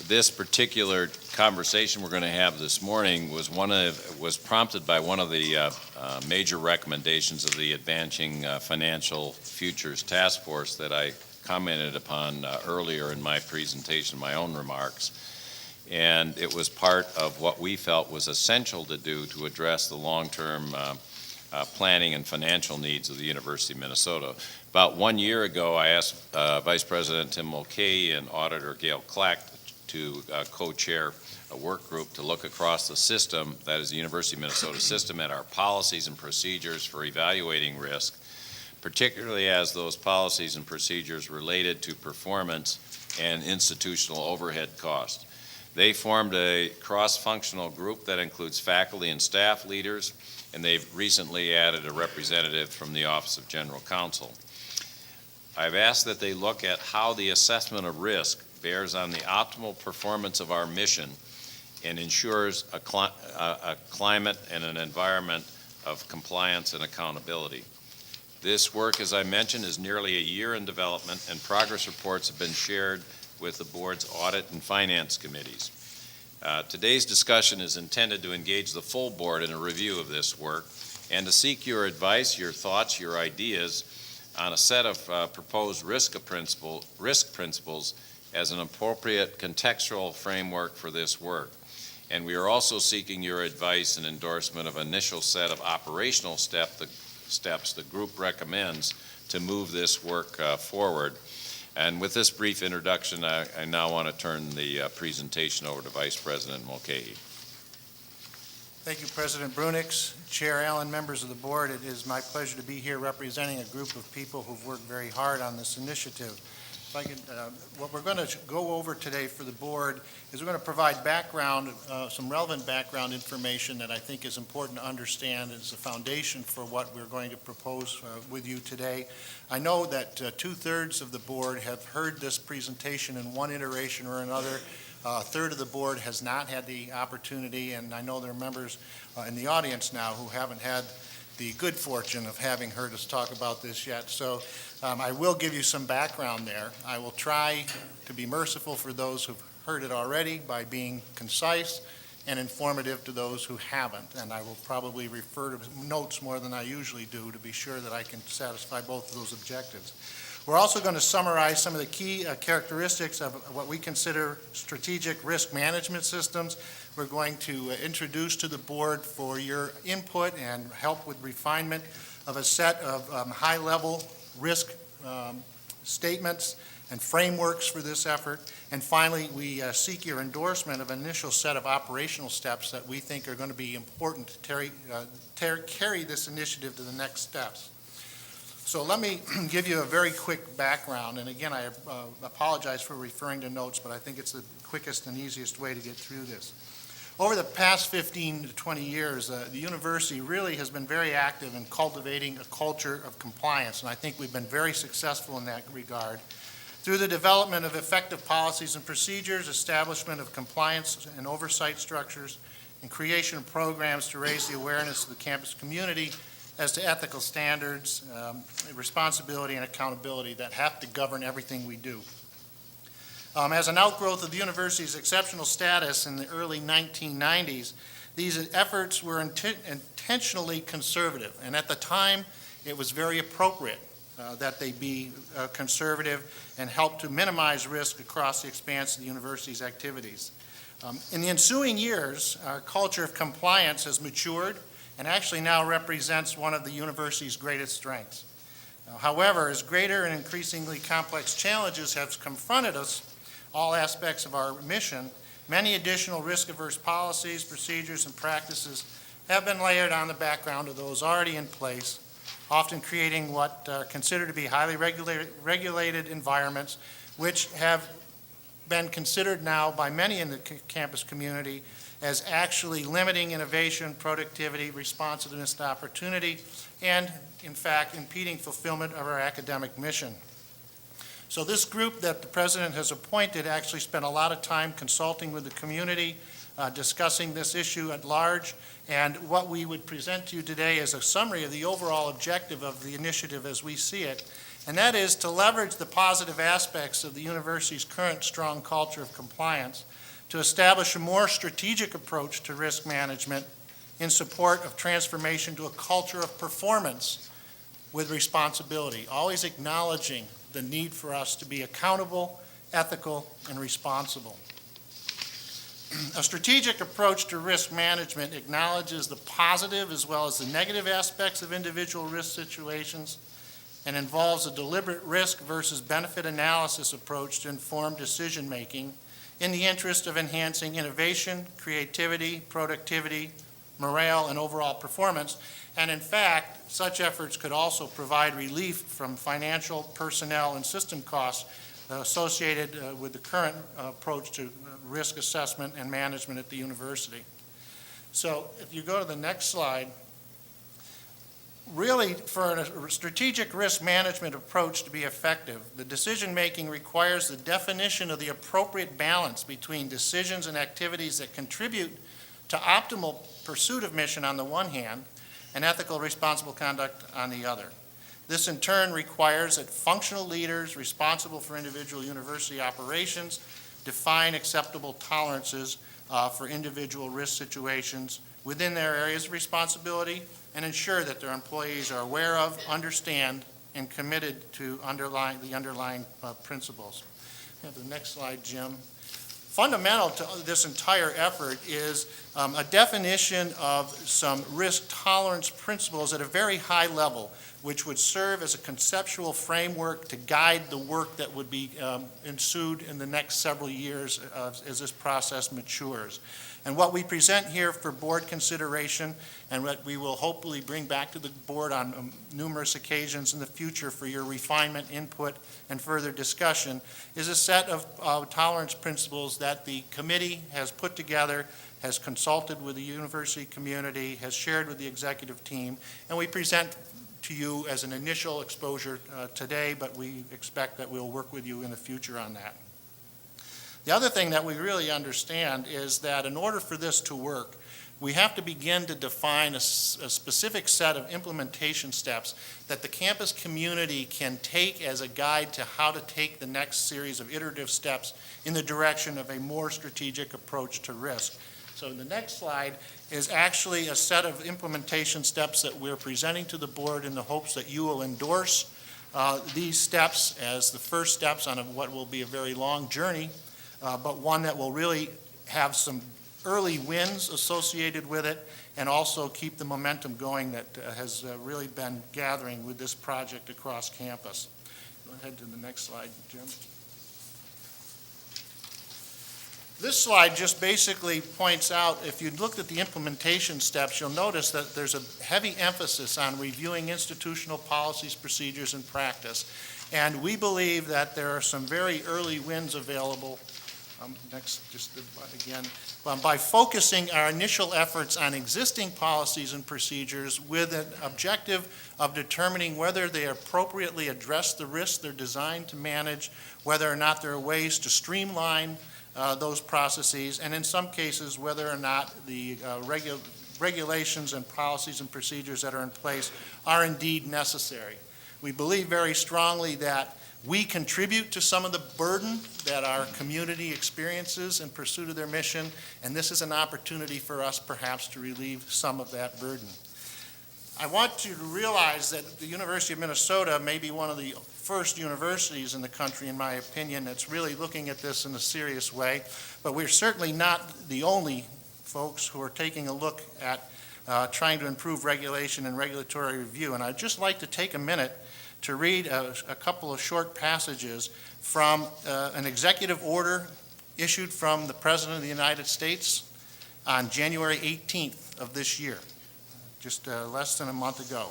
This particular conversation we're going to have this morning was prompted by one of the major recommendations of the Advancing Financial Futures Task Force that I commented upon earlier in my presentation, my own remarks. And it was part of what we felt was essential to do to address the long-term planning and financial needs of the University of Minnesota. About 1 year ago, I asked Vice President Tim Mulcahy and Auditor Gail Clack to co-chair a work group to look across the system, that is the University of Minnesota system, at our policies and procedures for evaluating risk, particularly as those policies and procedures related to performance and institutional overhead costs. They formed a cross-functional group that includes faculty and staff leaders, and they've recently added a representative from the Office of General Counsel. I've asked that they look at how the assessment of risk bears on the optimal performance of our mission and ensures a climate and an environment of compliance and accountability. This work, as I mentioned, is nearly a year in development, and progress reports have been shared with the board's audit and finance committees. Today's discussion is intended to engage the full board in a review of this work and to seek your advice, your thoughts, your ideas on a set of proposed risk principles as an appropriate contextual framework for this work. And we are also seeking your advice and endorsement of an initial set of operational steps the group recommends to move this work forward. And with this brief introduction, I now want to turn the presentation over to Vice President Mulcahy. Thank you, President Brunix, Chair Allen, members of the board. It is my pleasure to be here representing a group of people who've worked very hard on this initiative. If I could, what we're going to go over today for the board is we're going to provide background, some relevant background information that I think is important to understand as a foundation for what we're going to propose with you today. I know that 2/3 of the board have heard this presentation in one iteration or another. A third of the board has not had the opportunity, and I know there are members in the audience now who haven't had the good fortune of having heard us talk about this yet. So I will give you some background there. I will try to be merciful for those who've heard it already by being concise and informative to those who haven't. And I will probably refer to notes more than I usually do to be sure that I can satisfy both of those objectives. We're also going to summarize some of the key characteristics of what we consider strategic risk management systems. We're going to introduce to the board for your input and help with refinement of a set of high-level risk statements and frameworks for this effort. And finally, we seek your endorsement of an initial set of operational steps that we think are going to be important to carry this initiative to the next steps. So let me give you a very quick background, and again, I apologize for referring to notes, but I think it's the quickest and easiest way to get through this. Over the past 15 to 20 years, the university really has been very active in cultivating a culture of compliance, and I think we've been very successful in that regard. Through the development of effective policies and procedures, establishment of compliance and oversight structures, and creation of programs to raise the awareness of the campus community as to ethical standards, responsibility, and accountability that have to govern everything we do. As an outgrowth of the university's exceptional status in the early 1990s, these efforts were intentionally conservative, and at the time, it was very appropriate that they be conservative and help to minimize risk across the expanse of the university's activities. In the ensuing years, our culture of compliance has matured and actually now represents one of the university's greatest strengths. However, as greater and increasingly complex challenges have confronted us, all aspects of our mission, many additional risk-averse policies, procedures, and practices have been layered on the background of those already in place, often creating what are considered to be highly regulated environments, which have been considered now by many in the campus community as actually limiting innovation, productivity, responsiveness to opportunity, and in fact impeding fulfillment of our academic mission. So this group that the President has appointed actually spent a lot of time consulting with the community, discussing this issue at large, and what we would present to you today is a summary of the overall objective of the initiative as we see it, and that is to leverage the positive aspects of the university's current strong culture of compliance to establish a more strategic approach to risk management in support of transformation to a culture of performance with responsibility, always acknowledging the need for us to be accountable, ethical, and responsible. A strategic approach to risk management acknowledges the positive as well as the negative aspects of individual risk situations and involves a deliberate risk versus benefit analysis approach to inform decision-making in the interest of enhancing innovation, creativity, productivity, morale, and overall performance. And in fact, such efforts could also provide relief from financial, personnel, and system costs associated with the current approach to risk assessment and management at the university. So if you go to the next slide, really for a strategic risk management approach to be effective, the decision-making requires the definition of the appropriate balance between decisions and activities that contribute to optimal pursuit of mission on the one hand and ethical responsible conduct on the other. This in turn requires that functional leaders responsible for individual university operations define acceptable tolerances for individual risk situations within their areas of responsibility and ensure that their employees are aware of, understand, and committed to the underlying principles. The next slide, Jim. Fundamental to this entire effort is a definition of some risk tolerance principles at a very high level, which would serve as a conceptual framework to guide the work that would be ensued in the next several years as this process matures. And what we present here for board consideration, and what we will hopefully bring back to the board on numerous occasions in the future for your refinement, input, and further discussion, is a set of tolerance principles that the committee has put together, has consulted with the university community, has shared with the executive team, and we present to you as an initial exposure today, but we expect that we'll work with you in the future on that. The other thing that we really understand is that in order for this to work, we have to begin to define a specific set of implementation steps that the campus community can take as a guide to how to take the next series of iterative steps in the direction of a more strategic approach to risk. So the next slide is actually a set of implementation steps that we're presenting to the board in the hopes that you will endorse these steps as the first steps on what will be a very long journey, but one that will really have some early wins associated with it and also keep the momentum going that has really been gathering with this project across campus. Go ahead to the next slide, Jim. This slide just basically points out, if you looked at the implementation steps, you'll notice that there's a heavy emphasis on reviewing institutional policies, procedures, and practice. And we believe that there are some very early wins available. By focusing our initial efforts on existing policies and procedures with an objective of determining whether they appropriately address the risks they're designed to manage, whether or not there are ways to streamline those processes, and in some cases, whether or not the regulations and policies and procedures that are in place are indeed necessary. We believe very strongly that we contribute to some of the burden that our community experiences in pursuit of their mission, and this is an opportunity for us perhaps to relieve some of that burden. I want you to realize that the University of Minnesota may be one of the first universities in the country, in my opinion, that's really looking at this in a serious way, but we're certainly not the only folks who are taking a look at trying to improve regulation and regulatory review. And I'd just like to take a minute to read a couple of short passages from an executive order issued from the President of the United States on January 18th of this year, just less than a month ago.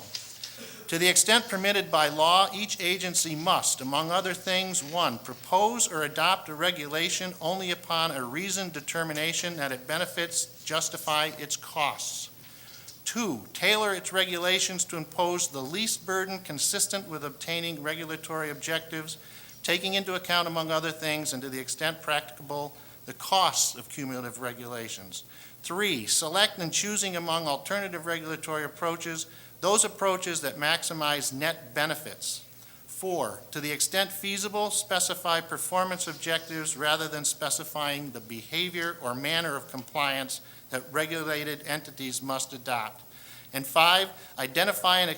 To the extent permitted by law, each agency must, among other things, 1, propose or adopt a regulation only upon a reasoned determination that its benefits justify its costs. 2, tailor its regulations to impose the least burden consistent with obtaining regulatory objectives, taking into account, among other things, and to the extent practicable, the costs of cumulative regulations. 3, select and choosing among alternative regulatory approaches those approaches that maximize net benefits. 4, to the extent feasible, specify performance objectives rather than specifying the behavior or manner of compliance that regulated entities must adopt. And 5, identify and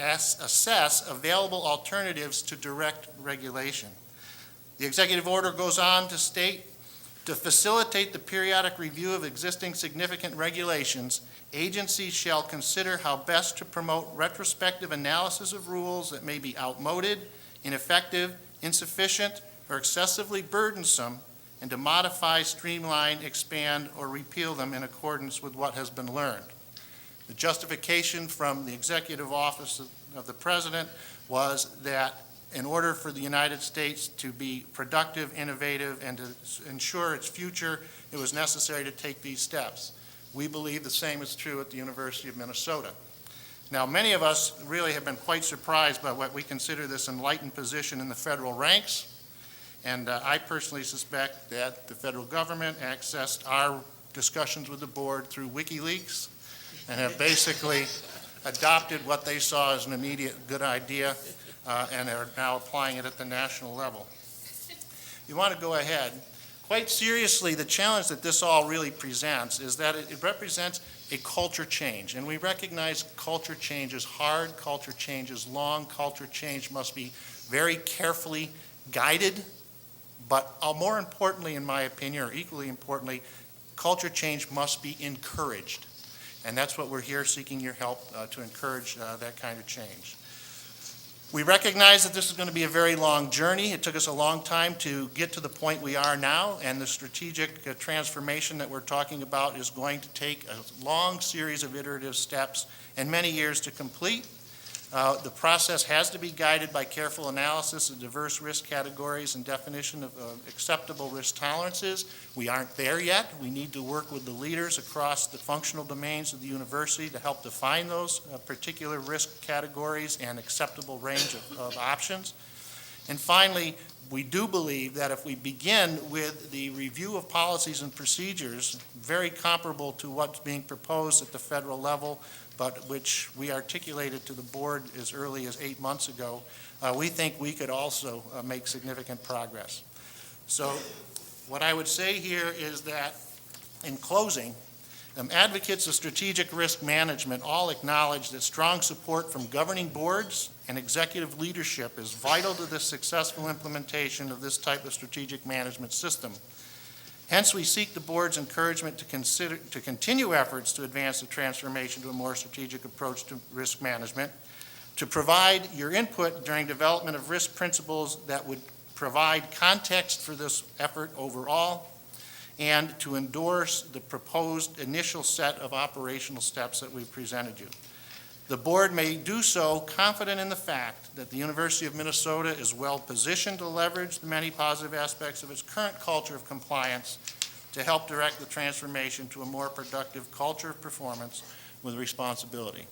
assess available alternatives to direct regulation. The executive order goes on to state, to facilitate the periodic review of existing significant regulations, agencies shall consider how best to promote retrospective analysis of rules that may be outmoded, ineffective, insufficient, or excessively burdensome, and to modify, streamline, expand, or repeal them in accordance with what has been learned. The justification from the Executive Office of the President was that in order for the United States to be productive, innovative, and to ensure its future, it was necessary to take these steps. We believe the same is true at the University of Minnesota. Now, many of us really have been quite surprised by what we consider this enlightened position in the federal ranks, and I personally suspect that the federal government accessed our discussions with the board through WikiLeaks and have basically adopted what they saw as an immediate good idea and are now applying it at the national level. You want to go ahead. Quite seriously, the challenge that this all really presents is that it represents a culture change, and we recognize culture change is hard, culture change is long, culture change must be very carefully guided, but more importantly, in my opinion, or equally importantly, culture change must be encouraged. And that's what we're here seeking your help to encourage that kind of change. We recognize that this is going to be a very long journey. It took us a long time to get to the point we are now, and the strategic transformation that we're talking about is going to take a long series of iterative steps and many years to complete. The process has to be guided by careful analysis of diverse risk categories and definition of acceptable risk tolerances. We aren't there yet. We need to work with the leaders across the functional domains of the university to help define those particular risk categories and acceptable range of options. And finally, we do believe that if we begin with the review of policies and procedures, very comparable to what's being proposed at the federal level, but which we articulated to the board as early as 8 months ago, we think we could also make significant progress. So what I would say here is that, in closing, advocates of strategic risk management all acknowledge that strong support from governing boards and executive leadership is vital to the successful implementation of this type of strategic management system. Hence, we seek the board's encouragement to continue efforts to advance the transformation to a more strategic approach to risk management, to provide your input during development of risk principles that would provide context for this effort overall, and to endorse the proposed initial set of operational steps that we've presented you. The board may do so confident in the fact that the University of Minnesota is well positioned to leverage the many positive aspects of its current culture of compliance to help direct the transformation to a more productive culture of performance with responsibility.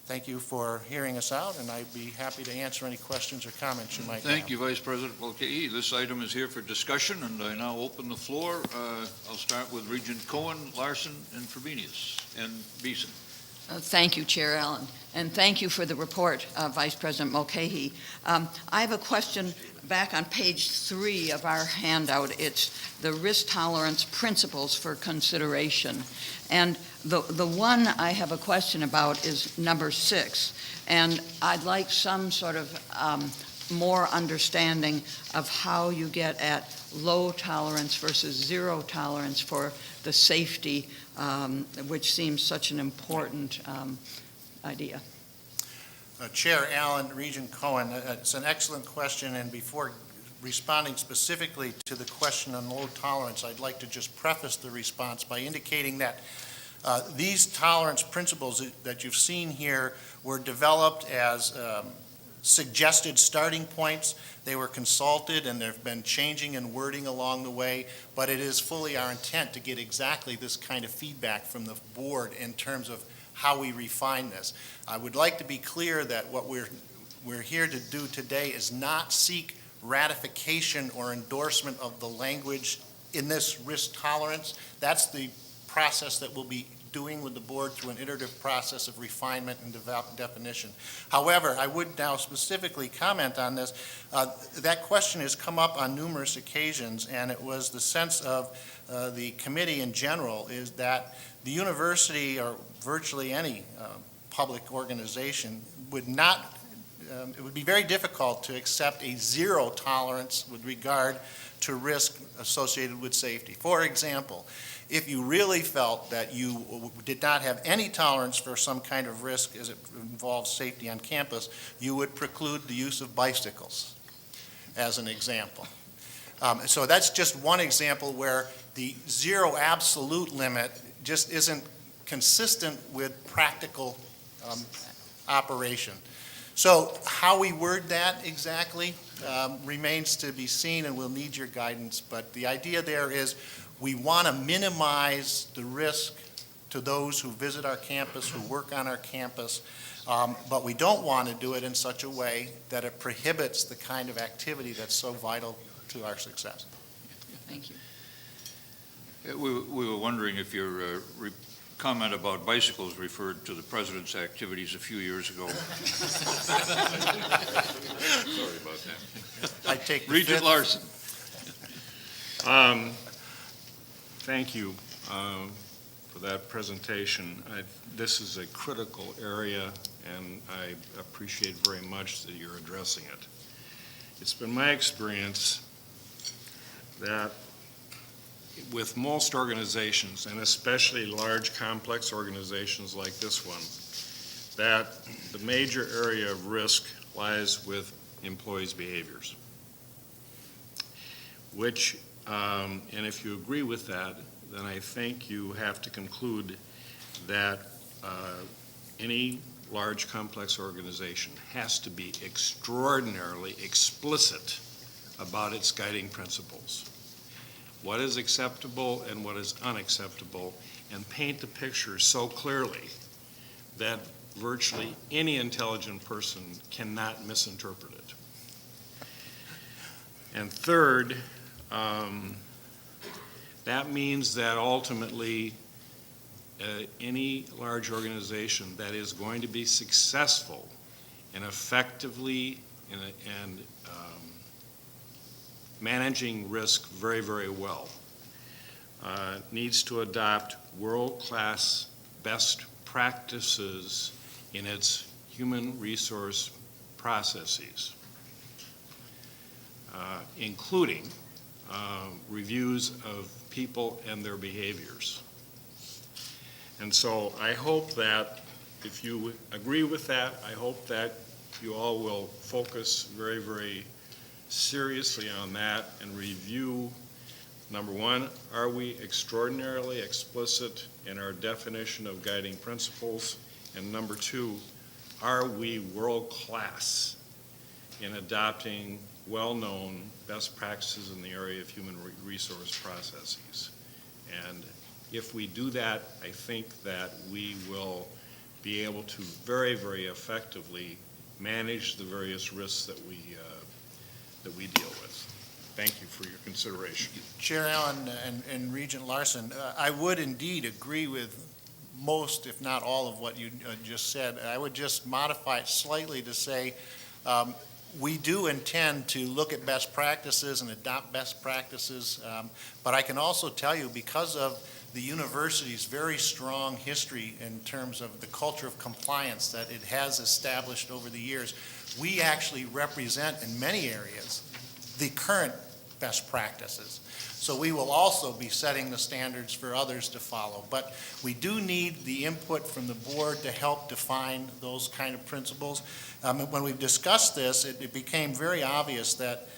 Thank you for hearing us out, and I'd be happy to answer any questions or comments you might have. Thank you, Vice President Mulcahy. This item is here for discussion, and I now open the floor. I'll start with Regent Cohen, Larson, and Frobenius, and Beeson. Thank you, Chair Allen, and thank you for the report, Vice President Mulcahy. I have a question back on page 3 of our handout. It's the risk tolerance principles for consideration. And the one I have a question about is number 6, and I'd like some sort of more understanding of how you get at low tolerance versus zero tolerance for the safety, which seems such an important idea. Chair Allen, Regent Cohen, it's an excellent question, and before responding specifically to the question on low tolerance, I'd like to just preface the response by indicating that These tolerance principles that you've seen here were developed as suggested starting points. They were consulted, and there have been changing and wording along the way, but it is fully our intent to get exactly this kind of feedback from the board in terms of how we refine this. I would like to be clear that what we're here to do today is not seek ratification or endorsement of the language in this risk tolerance. That's the process that we'll be doing with the board through an iterative process of refinement and definition. However, I would now specifically comment on this. That question has come up on numerous occasions, and it was the sense of the committee in general is that the university or virtually any public organization would not, it would be very difficult to accept a zero tolerance with regard to risk associated with safety. For example, if you really felt that you did not have any tolerance for some kind of risk as it involves safety on campus, you would preclude the use of bicycles, as an example. So that's just one example where the zero absolute limit just isn't consistent with practical operation. So how we word that exactly remains to be seen, and we'll need your guidance. But the idea there is we want to minimize the risk to those who visit our campus, who work on our campus, but we don't want to do it in such a way that it prohibits the kind of activity that's so vital to our success. Thank you. We were wondering if your comment about bicycles referred to the president's activities a few years ago. Sorry about that. I take the Regent fifth. Larson. Thank you for that presentation. This is a critical area, and I appreciate very much that you're addressing it. It's been my experience that with most organizations, and especially large, complex organizations like this one, that the major area of risk lies with employees' behaviors, which and if you agree with that, then I think you have to conclude that any large, complex organization has to be extraordinarily explicit about its guiding principles. What is acceptable and what is unacceptable, and paint the picture so clearly that virtually any intelligent person cannot misinterpret it. And third, that means that ultimately any large organization that is going to be successful and effectively and managing risk very, very well needs to adopt world-class best practices in its human resource processes, including reviews of people and their behaviors. And so I hope that if you agree with that, I hope that you all will focus very, very seriously on that and review, number one, are we extraordinarily explicit in our definition of guiding principles? And number two, are we world-class in adopting well-known best practices in the area of human resource processes? And if we do that, I think that we will be able to very, very effectively manage the various risks that we deal with. Thank you for your consideration. Chair Allen and Regent Larson, I would indeed agree with most, if not all, of what you just said. I would just modify it slightly to say we do intend to look at best practices and adopt best practices, but I can also tell you, because of the university's very strong history in terms of the culture of compliance that it has established over the years, we actually represent in many areas the current best practices. So we will also be setting the standards for others to follow. But we do need the input from the board to help define those kind of principles. When we've discussed this, it became very obvious that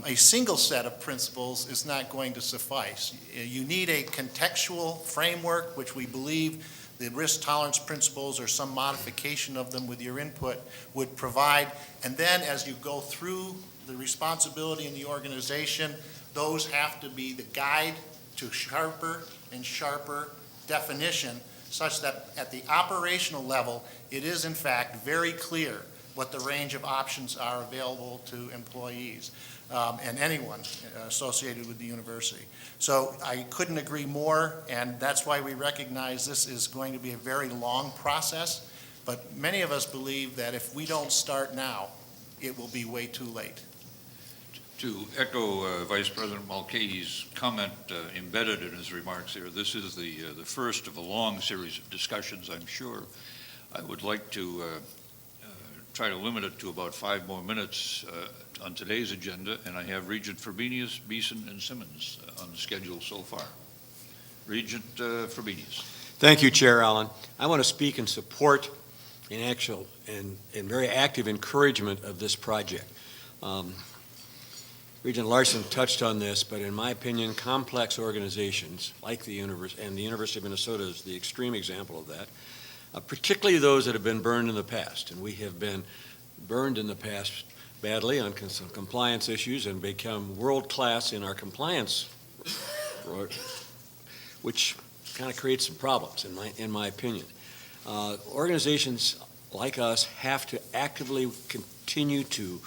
a single set of principles is not going to suffice. You need a contextual framework, which we believe the risk tolerance principles or some modification of them with your input would provide. And then as you go through the responsibility in the organization, those have to be the guide to sharper and sharper definition, such that at the operational level, it is in fact very clear what the range of options are available to employees and anyone associated with the university. So I couldn't agree more, and that's why we recognize this is going to be a very long process. But many of us believe that if we don't start now, it will be way too late. To echo Vice President Mulcahy's comment embedded in his remarks here, this is the first of a long series of discussions, I'm sure. I would like to try to limit it to about 5 more minutes on today's agenda, and I have Regent Frobenius, Beeson, and Simmons on the schedule so far. Regent Frobenius. Thank you, Chair Allen. I want to speak in support, in very active encouragement of this project. Regent Larson touched on this, but in my opinion, complex organizations like the University, and the University of Minnesota is the extreme example of that, particularly those that have been burned in the past. And we have been burned in the past badly on some compliance issues and become world-class in our compliance, which kind of creates some problems, in my opinion. Organizations like us have to actively continue to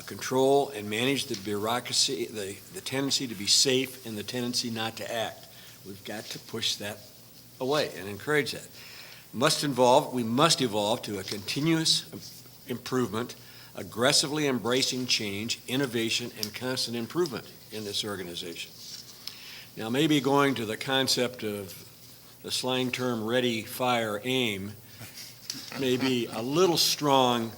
control and manage the bureaucracy, the tendency to be safe and the tendency not to act. We've got to push that away and encourage that. We must evolve to a continuous improvement, aggressively embracing change, innovation, and constant improvement in this organization. Now, maybe going to the concept of the slang term ready, fire, aim may be a little strong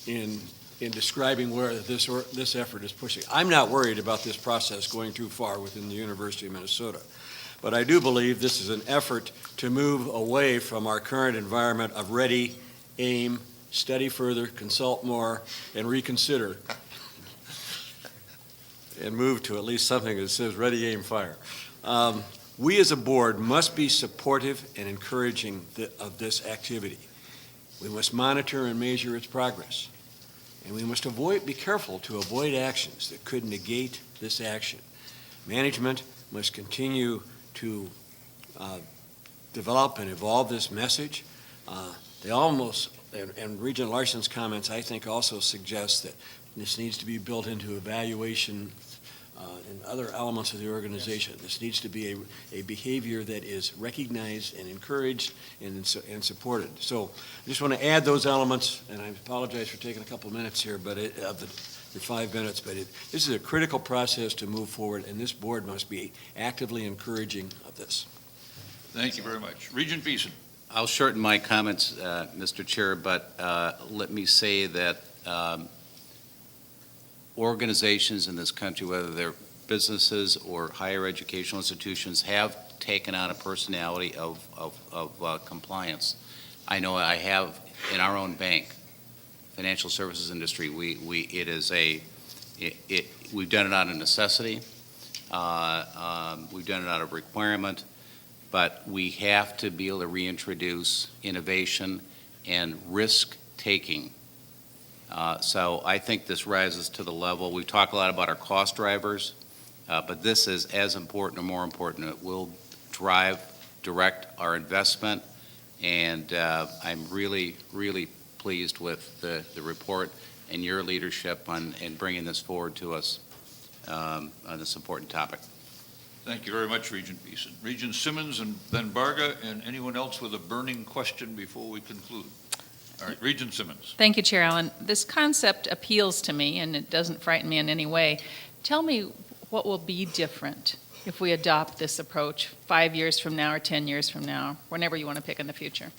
in describing where this effort is pushing. I'm not worried about this process going too far within the University of Minnesota, but I do believe this is an effort to move away from our current environment of ready, aim, study further, consult more, and reconsider, and move to at least something that says ready, aim, fire. We as a board must be supportive and encouraging of this activity. We must monitor and measure its progress. And we must be careful to avoid actions that could negate this action. Management must continue to develop and evolve this message. And Regent Larson's comments, I think, also suggest that this needs to be built into evaluation and other elements of the organization. This needs to be a behavior that is recognized and encouraged and supported. So I just want to add those elements, and I apologize for taking a couple of minutes here, but the 5 minutes, but this is a critical process to move forward, and this board must be actively encouraging of this. Thank you very much. Regent Beeson. I'll shorten my comments, Mr. Chair, but let me say that organizations in this country, whether they're businesses or higher educational institutions, have taken on a personality of compliance. I know I have in our own bank, financial services industry. We've done it out of necessity. We've done it out of requirement, but we have to be able to reintroduce innovation and risk-taking. So I think this rises to the level. We talk a lot about our cost drivers, but this is as important or more important. It will direct our investment, and I'm really, really pleased with the report and your leadership in bringing this forward to us on this important topic. Thank you very much, Regent Beeson. Regent Simmons and then Barga, and anyone else with a burning question before we conclude? All right, Regent Simmons. Thank you, Chair Allen. This concept appeals to me, and it doesn't frighten me in any way. Tell me what will be different if we adopt this approach 5 years from now or 10 years from now, whenever you want to pick in the future.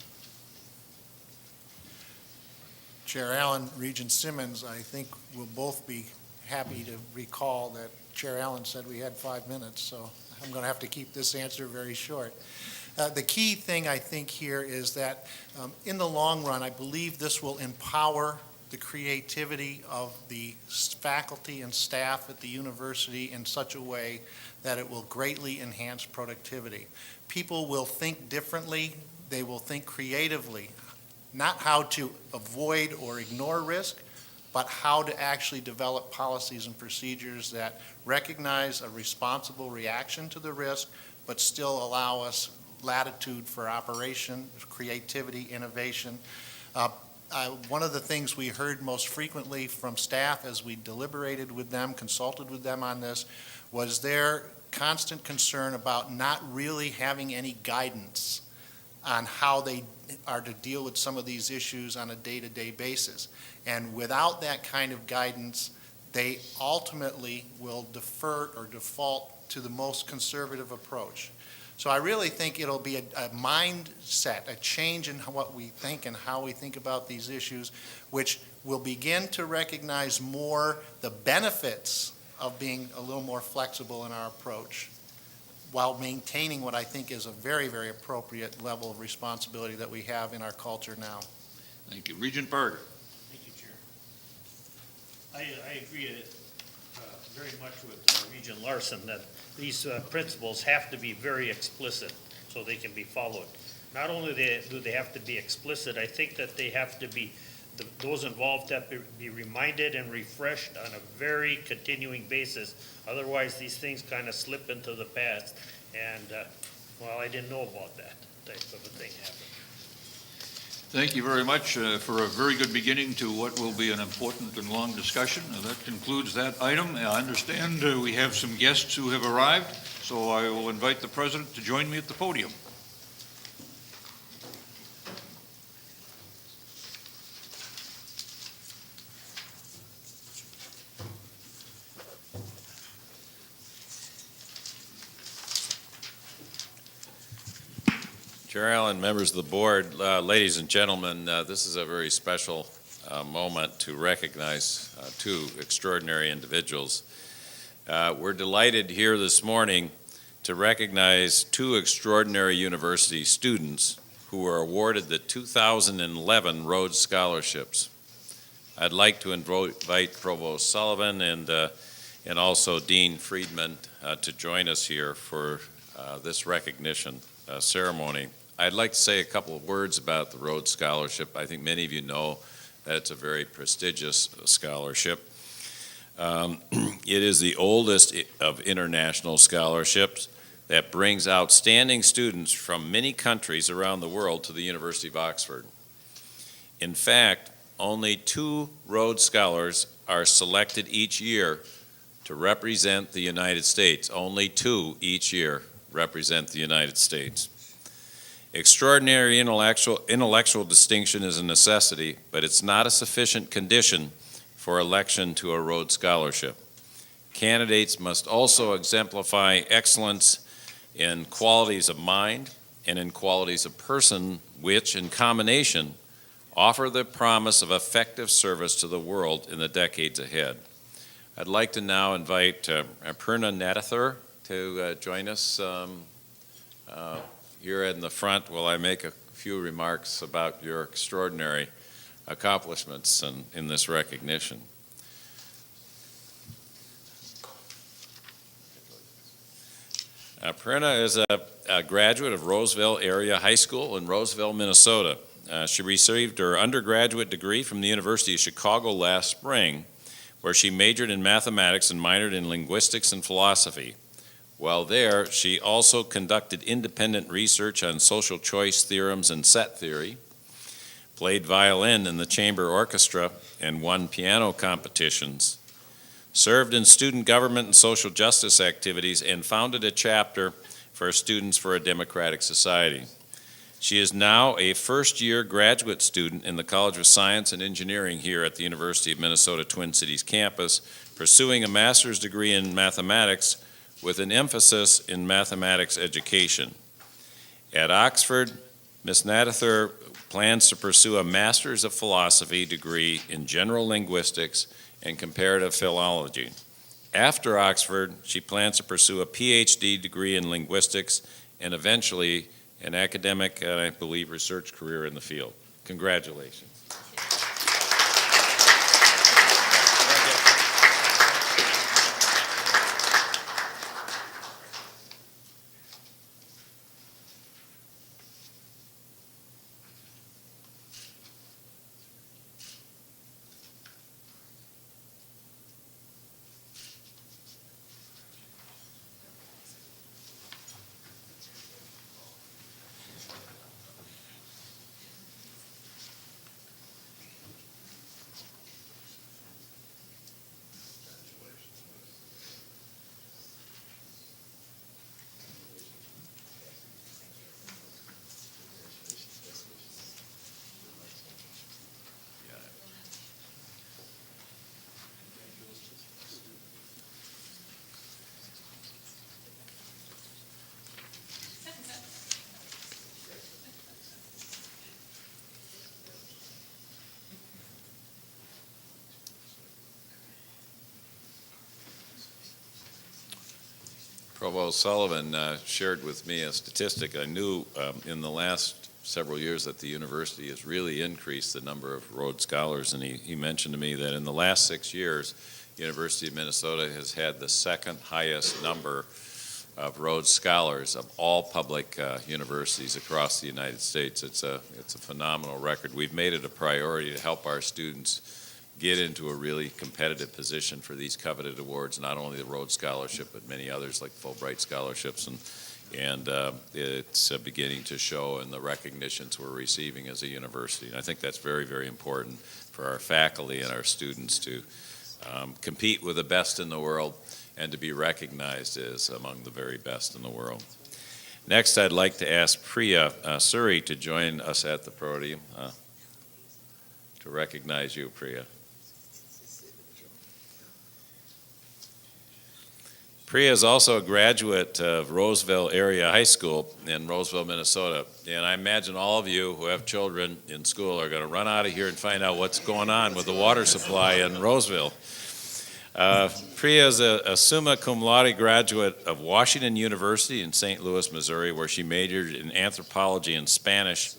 Chair Allen, Regent Simmons, I think we'll both be happy to recall that Chair Allen said we had 5 minutes, so I'm going to have to keep this answer very short. The key thing I think here is that in the long run, I believe this will empower the creativity of the faculty and staff at the university in such a way that it will greatly enhance productivity. People will think differently they will think creatively, not how to avoid or ignore risk, but how to actually develop policies and procedures that recognize a responsible reaction to the risk, but still allow us latitude for operation, creativity, innovation. One of the things we heard most frequently from staff as we deliberated with them, consulted with them on this, was their constant concern about not really having any guidance on how they are to deal with some of these issues on a day-to-day basis. And without that kind of guidance, they ultimately will defer or default to the most conservative approach. So I really think it'll be a mindset, a change in what we think and how we think about these issues, which will begin to recognize more the benefits of being a little more flexible in our approach, while maintaining what I think is a very, very appropriate level of responsibility that we have in our culture now. Thank you. Regent Berger. Thank you, Chair. I agree very much with Regent Larson that these principles have to be very explicit so they can be followed. Not only do they have to be explicit, I think that they have to be, those involved have to be reminded and refreshed on a very continuing basis. Otherwise, these things kind of slip into the past. And, well, I didn't know about that type of a thing happening. Thank you very much for a very good beginning to what will be an important and long discussion. That concludes that item. I understand we have some guests who have arrived, so I will invite the President to join me at the podium. Chair Allen, members of the board, ladies and gentlemen, this is a very special moment to recognize two extraordinary individuals. We're delighted here this morning to recognize two extraordinary university students who were awarded the 2011 Rhodes Scholarships. I'd like to invite Provost Sullivan and also Dean Friedman to join us here for this recognition ceremony. I'd like to say a couple of words about the Rhodes Scholarship. I think many of you know that it's a very prestigious scholarship. It is the oldest of international scholarships that brings outstanding students from many countries around the world to the University of Oxford. In fact, only 2 Rhodes Scholars are selected each year to represent the United States. Only 2 each year represent the United States. Extraordinary intellectual distinction is a necessity, but it's not a sufficient condition for election to a Rhodes Scholarship. Candidates must also exemplify excellence in qualities of mind and in qualities of person, which, in combination, offer the promise of effective service to the world in the decades ahead. I'd like to now invite Aparna Nadathur to join us here in the front while I make a few remarks about your extraordinary accomplishments in this recognition. Aparna is a graduate of Roseville Area High School in Roseville, Minnesota. She received her undergraduate degree from the University of Chicago last spring, where she majored in mathematics and minored in linguistics and philosophy. While there, she also conducted independent research on social choice theorems and set theory, played violin in the chamber orchestra, and won piano competitions, served in student government and social justice activities, and founded a chapter for Students for a Democratic Society. She is now a first-year graduate student in the College of Science and Engineering here at the University of Minnesota Twin Cities campus, pursuing a master's degree in mathematics with an emphasis in mathematics education. At Oxford, Ms. Nadathur plans to pursue a Master's of Philosophy degree in General Linguistics and Comparative Philology. After Oxford, she plans to pursue a PhD degree in linguistics and eventually an academic and I believe research career in the field. Congratulations. Provost Sullivan shared with me a statistic. I knew in the last several years that the university has really increased the number of Rhodes Scholars, and he mentioned to me that in the last 6 years, University of Minnesota has had the second highest number of Rhodes Scholars of all public universities across the United States. It's a phenomenal record. We've made it a priority to help our students get into a really competitive position for these coveted awards, not only the Rhodes Scholarship, but many others like Fulbright Scholarships, and it's beginning to show in the recognitions we're receiving as a university. And I think that's very, very important for our faculty and our students to compete with the best in the world and to be recognized as among the very best in the world. Next, I'd like to ask Priya Suri to join us at the podium to recognize you, Priya. Priya is also a graduate of Roseville Area High School in Roseville, Minnesota. And I imagine all of you who have children in school are going to run out of here and find out what's going on with the water supply in Roseville. Priya is a summa cum laude graduate of Washington University in St. Louis, Missouri, where she majored in anthropology and Spanish.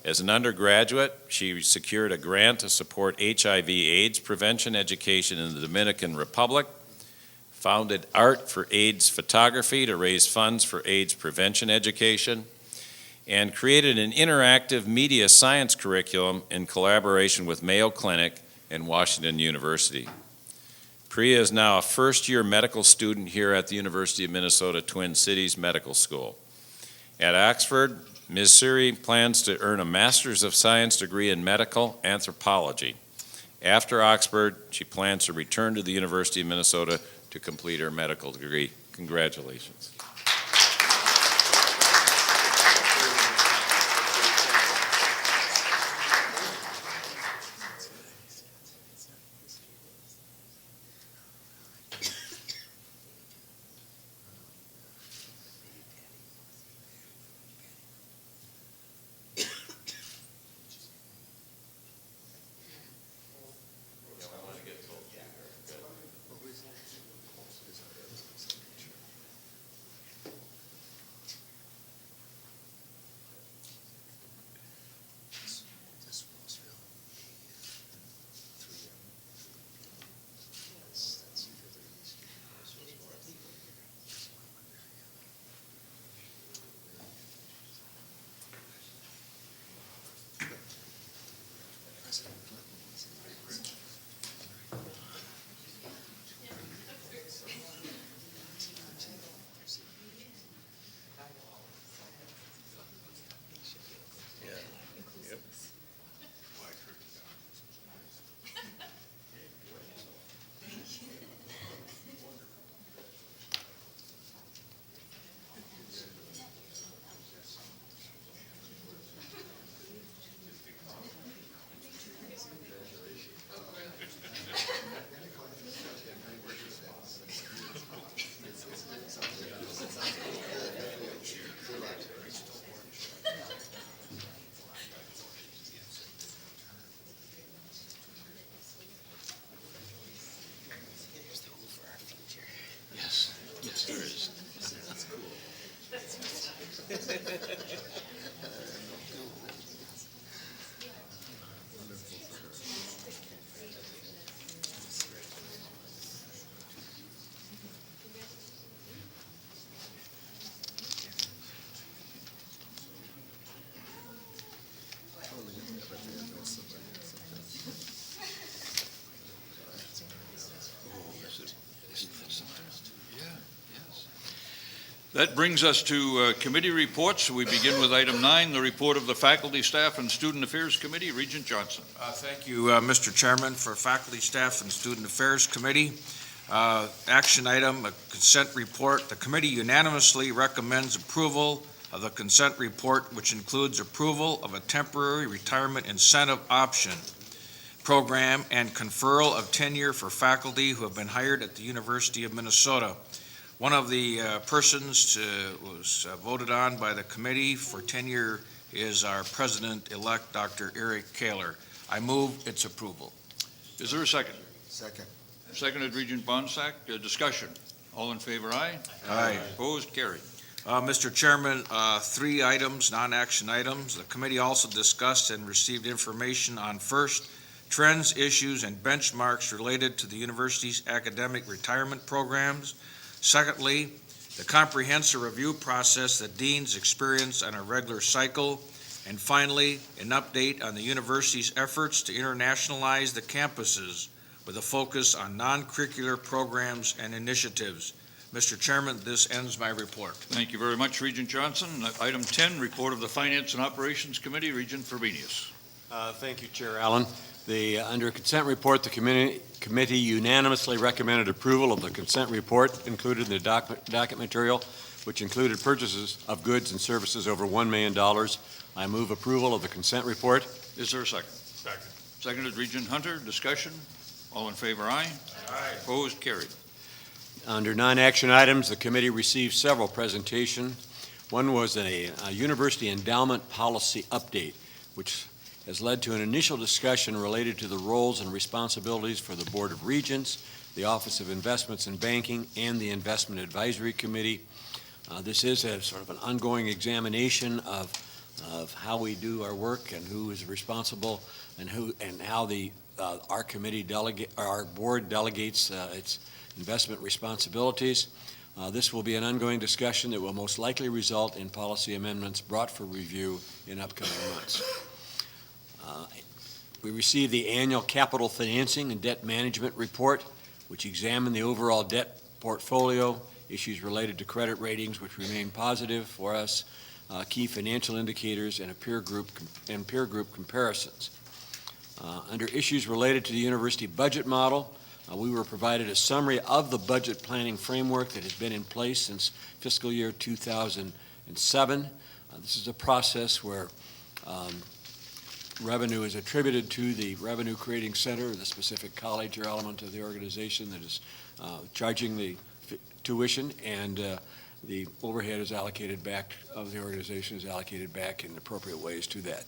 As an undergraduate, she secured a grant to support HIV/AIDS prevention education in the Dominican Republic, founded Art for AIDS Photography to raise funds for AIDS prevention education, and created an interactive media science curriculum in collaboration with Mayo Clinic and Washington University. Priya is now a first-year medical student here at the University of Minnesota Twin Cities Medical School. At Oxford, Ms. Suri plans to earn a Master's of Science degree in medical anthropology. After Oxford, she plans to return to the University of Minnesota to complete her medical degree. Congratulations. That brings us to committee reports. We begin with item 9, the report of the Faculty, Staff, and Student Affairs Committee. Regent Johnson. Thank you, Mr. Chairman, for Faculty, Staff, and Student Affairs Committee. Action item, a consent report. The committee unanimously recommends approval of the consent report, which includes approval of a temporary retirement incentive option program and conferral of tenure for faculty who have been hired at the University of Minnesota. One of the persons was voted on by the committee for tenure is our president-elect, Dr. Eric Kaler. I move its approval. Is there a second? Second. Seconded, Regent Bonsack. Discussion. All in favor, aye. Aye. Opposed, carried. Mr. Chairman, 3 items, non-action items. The committee also discussed and received information on first, trends, issues, and benchmarks related to the university's academic retirement programs. Secondly, the comprehensive review process that deans experience on a regular cycle. And finally, an update on the university's efforts to internationalize the campuses with a focus on non-curricular programs and initiatives. Mr. Chairman, this ends my report. Thank you very much, Regent Johnson. Item 10, report of the Finance and Operations Committee, Regent Frobenius. Thank you, Chair Allen. Under consent report, the committee unanimously recommended approval of the consent report included in the docket material, which included purchases of goods and services over $1 million. I move approval of the consent report. Is there a second? Second. Seconded, Regent Hunter. Discussion? All in favor, aye. Aye. Opposed, carried. Under non-action items, the committee received several presentations. One was a university endowment policy update, which has led to an initial discussion related to the roles and responsibilities for the Board of Regents, the Office of Investments and Banking, and the Investment Advisory Committee. This is a sort of an ongoing examination of how we do our work and who is responsible and how our board delegates its investment responsibilities. This will be an ongoing discussion that will most likely result in policy amendments brought for review in upcoming months. We received the annual capital financing and debt management report, which examined the overall debt portfolio, issues related to credit ratings, which remain positive for us, key financial indicators, and peer group comparisons. Under issues related to the university budget model, we were provided a summary of the budget planning framework that has been in place since fiscal year 2007. This is a process where revenue is attributed to the revenue creating center, the specific college or element of the organization that is charging the tuition, and the overhead is allocated back, of the organization is allocated back in appropriate ways to that.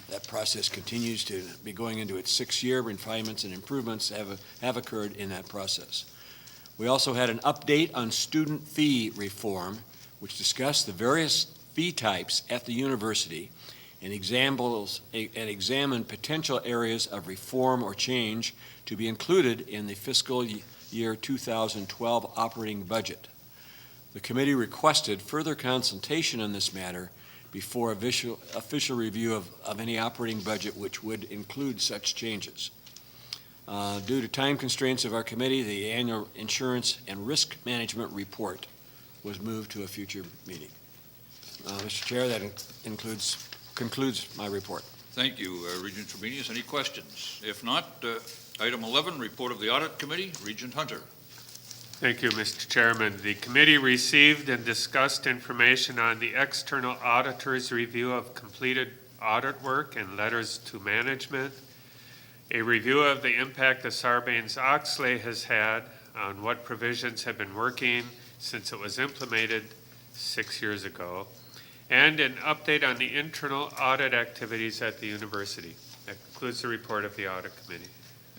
That process continues to be going into its 6th year. Refinements and improvements have occurred in that process. We also had an update on student fee reform, which discussed the various fee types at the university and examined potential areas of reform or change to be included in the fiscal year 2012 operating budget. The committee requested further consultation on this matter before official review of any operating budget which would include such changes. Due to time constraints of our committee, the annual insurance and risk management report was moved to a future meeting. Mr. Chair, that concludes my report. Thank you, Regent Frobenius. Any questions? If not, item 11, report of the Audit Committee, Regent Hunter. Thank you, Mr. Chairman. The committee received and discussed information on the external auditor's review of completed audit work and letters to management, a review of the impact the Sarbanes-Oxley has had on what provisions have been working since it was implemented 6 years ago, and an update on the internal audit activities at the university. That concludes the report of the Audit Committee.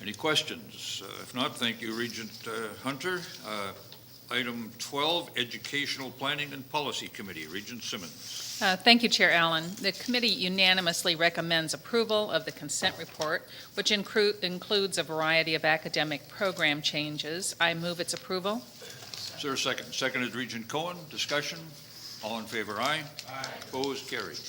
Any questions? If not, thank you, Regent Hunter. Item 12, Educational Planning and Policy Committee, Regent Simmons. Thank you, Chair Allen. The committee unanimously recommends approval of the consent report, which includes a variety of academic program changes. I move its approval. Is there a second? Seconded, Regent Cohen. Discussion? All in favor, aye. Aye. Opposed, carried.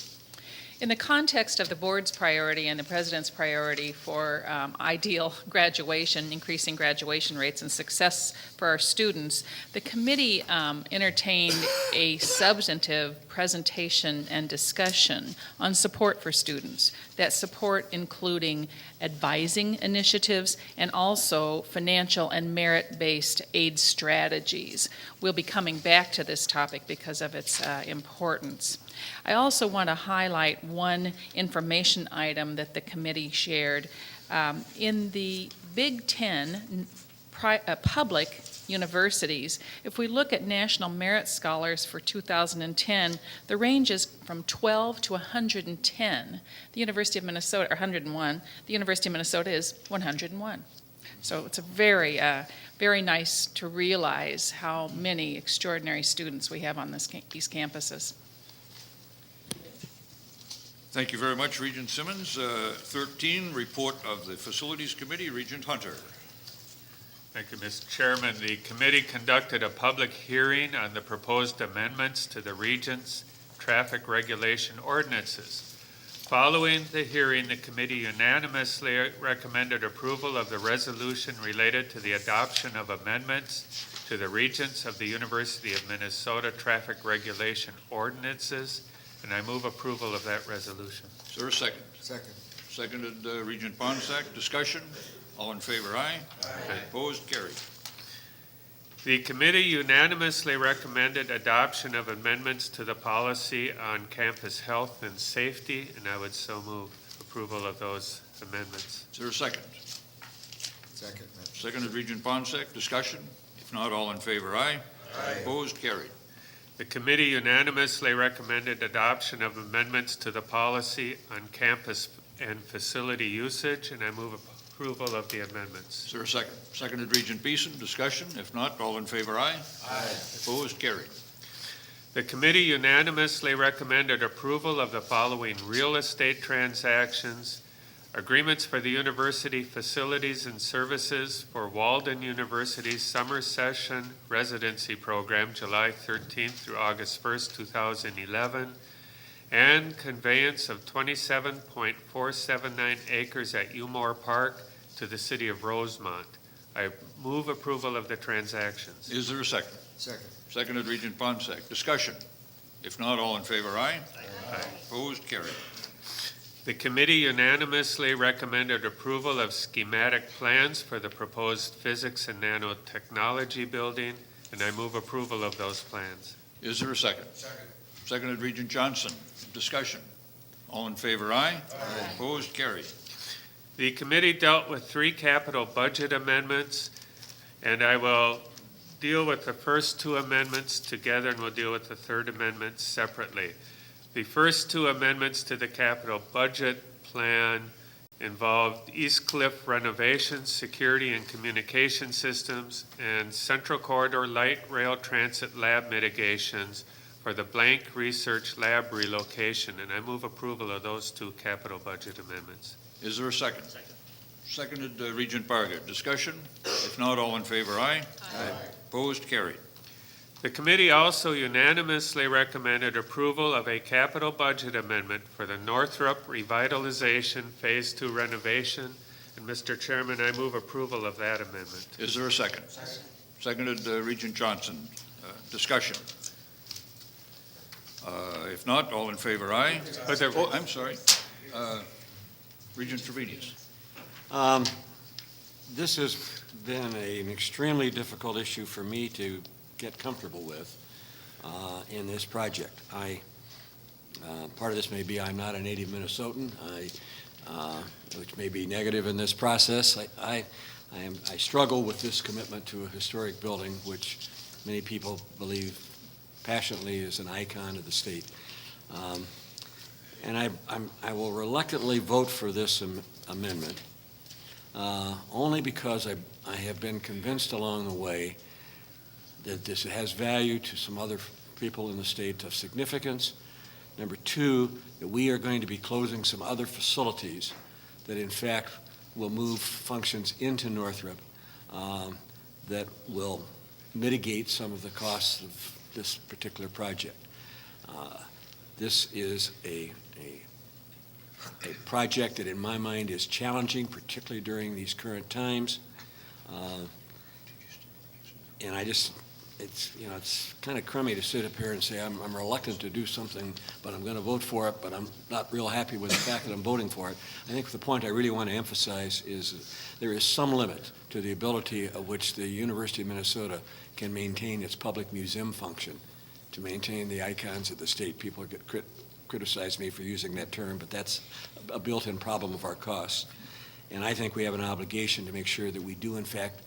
In the context of the board's priority and the president's priority for ideal graduation, increasing graduation rates and success for our students, the committee entertained a substantive presentation and discussion on support for students. That support including advising initiatives and also financial and merit-based aid strategies. We'll be coming back to this topic because of its importance. I also want to highlight one information item that the committee shared. In the Big Ten public universities, if we look at National Merit Scholars for 2010, the range is from 12 to 110. The University of Minnesota, or 101, the University of Minnesota is 101. So it's a very, very nice to realize how many extraordinary students we have on these campuses. Thank you very much, Regent Simmons. 13, report of the Facilities Committee, Regent Hunter. Thank you, Mr. Chairman. The committee conducted a public hearing on the proposed amendments to the Regents' traffic regulation ordinances. Following the hearing, the committee unanimously recommended approval of the resolution related to the adoption of amendments to the Regents of the University of Minnesota traffic regulation ordinances, and I move approval of that resolution. Is there a second? Second. Seconded, Regent Bonsack. Discussion? All in favor, aye? Aye. Opposed, carried. The committee unanimously recommended adoption of amendments to the policy on campus health and safety, and I would so move approval of those amendments. Is there a second? Second. Seconded, Regent Bonsack. Discussion? If not, all in favor, aye? Aye. Opposed, carried. The committee unanimously recommended adoption of amendments to the policy on campus and facility usage, and I move approval of the amendments. Is there a second? Seconded, Regent Beeson. Discussion? If not, all in favor, aye? Aye. Opposed, carried. The committee unanimously recommended approval of the following real estate transactions: agreements for the university facilities and services for Walden University's summer session residency program, July 13th through August 1st, 2011, and conveyance of 27.479 acres at Umore Park to the city of Rosemont. I move approval of the transactions. Is there a second? Second. Seconded, Regent Bonsack. Discussion? If not, all in favor, aye? Aye. Opposed, carried. The committee unanimously recommended approval of schematic plans for the proposed physics and nanotechnology building, and I move approval of those plans. Is there a second? Second. Seconded, Regent Johnson. Discussion? All in favor, aye? Aye. Opposed, carried. The committee dealt with 3 capital budget amendments, and I will deal with the first 2 amendments together, and we'll deal with the third amendment separately. The first 2 amendments to the capital budget plan involved East Cliff renovations, security and communication systems, and Central Corridor Light Rail Transit Lab mitigations for the Blank Research Lab relocation, and I move approval of those 2 capital budget amendments. Is there a second? Second. Seconded, Regent Barger. Discussion? If not, all in favor, aye? Aye. Opposed, carried. The committee also unanimously recommended approval of a capital budget amendment for the Northrop Revitalization Phase 2 renovation. And Mr. Chairman, I move approval of that amendment. Is there a second? Second. Seconded, Regent Johnson. Discussion? If not, all in favor, aye? Oh, I'm sorry. Regent Trevenius. This has been an extremely difficult issue for me to get comfortable with in this project. Part of this may be I'm not a native Minnesotan, which may be negative in this process. I struggle with this commitment to a historic building, which many people believe passionately is an icon of the state. And I will reluctantly vote for this amendment, only because I have been convinced along the way that this has value to some other people in the state of significance. Number 2, that we are going to be closing some other facilities that in fact will move functions into Northrop that will mitigate some of the costs of this particular project. This is a project that in my mind is challenging, particularly during these current times. And it's kind of crummy to sit up here and say I'm reluctant to do something, but I'm going to vote for it, but I'm not real happy with the fact that I'm voting for it. I think the point I really want to emphasize is there is some limit to the ability of which the University of Minnesota can maintain its public museum function, to maintain the icons of the state. People criticize me for using that term, but that's a built-in problem of our costs. And I think we have an obligation to make sure that we do in fact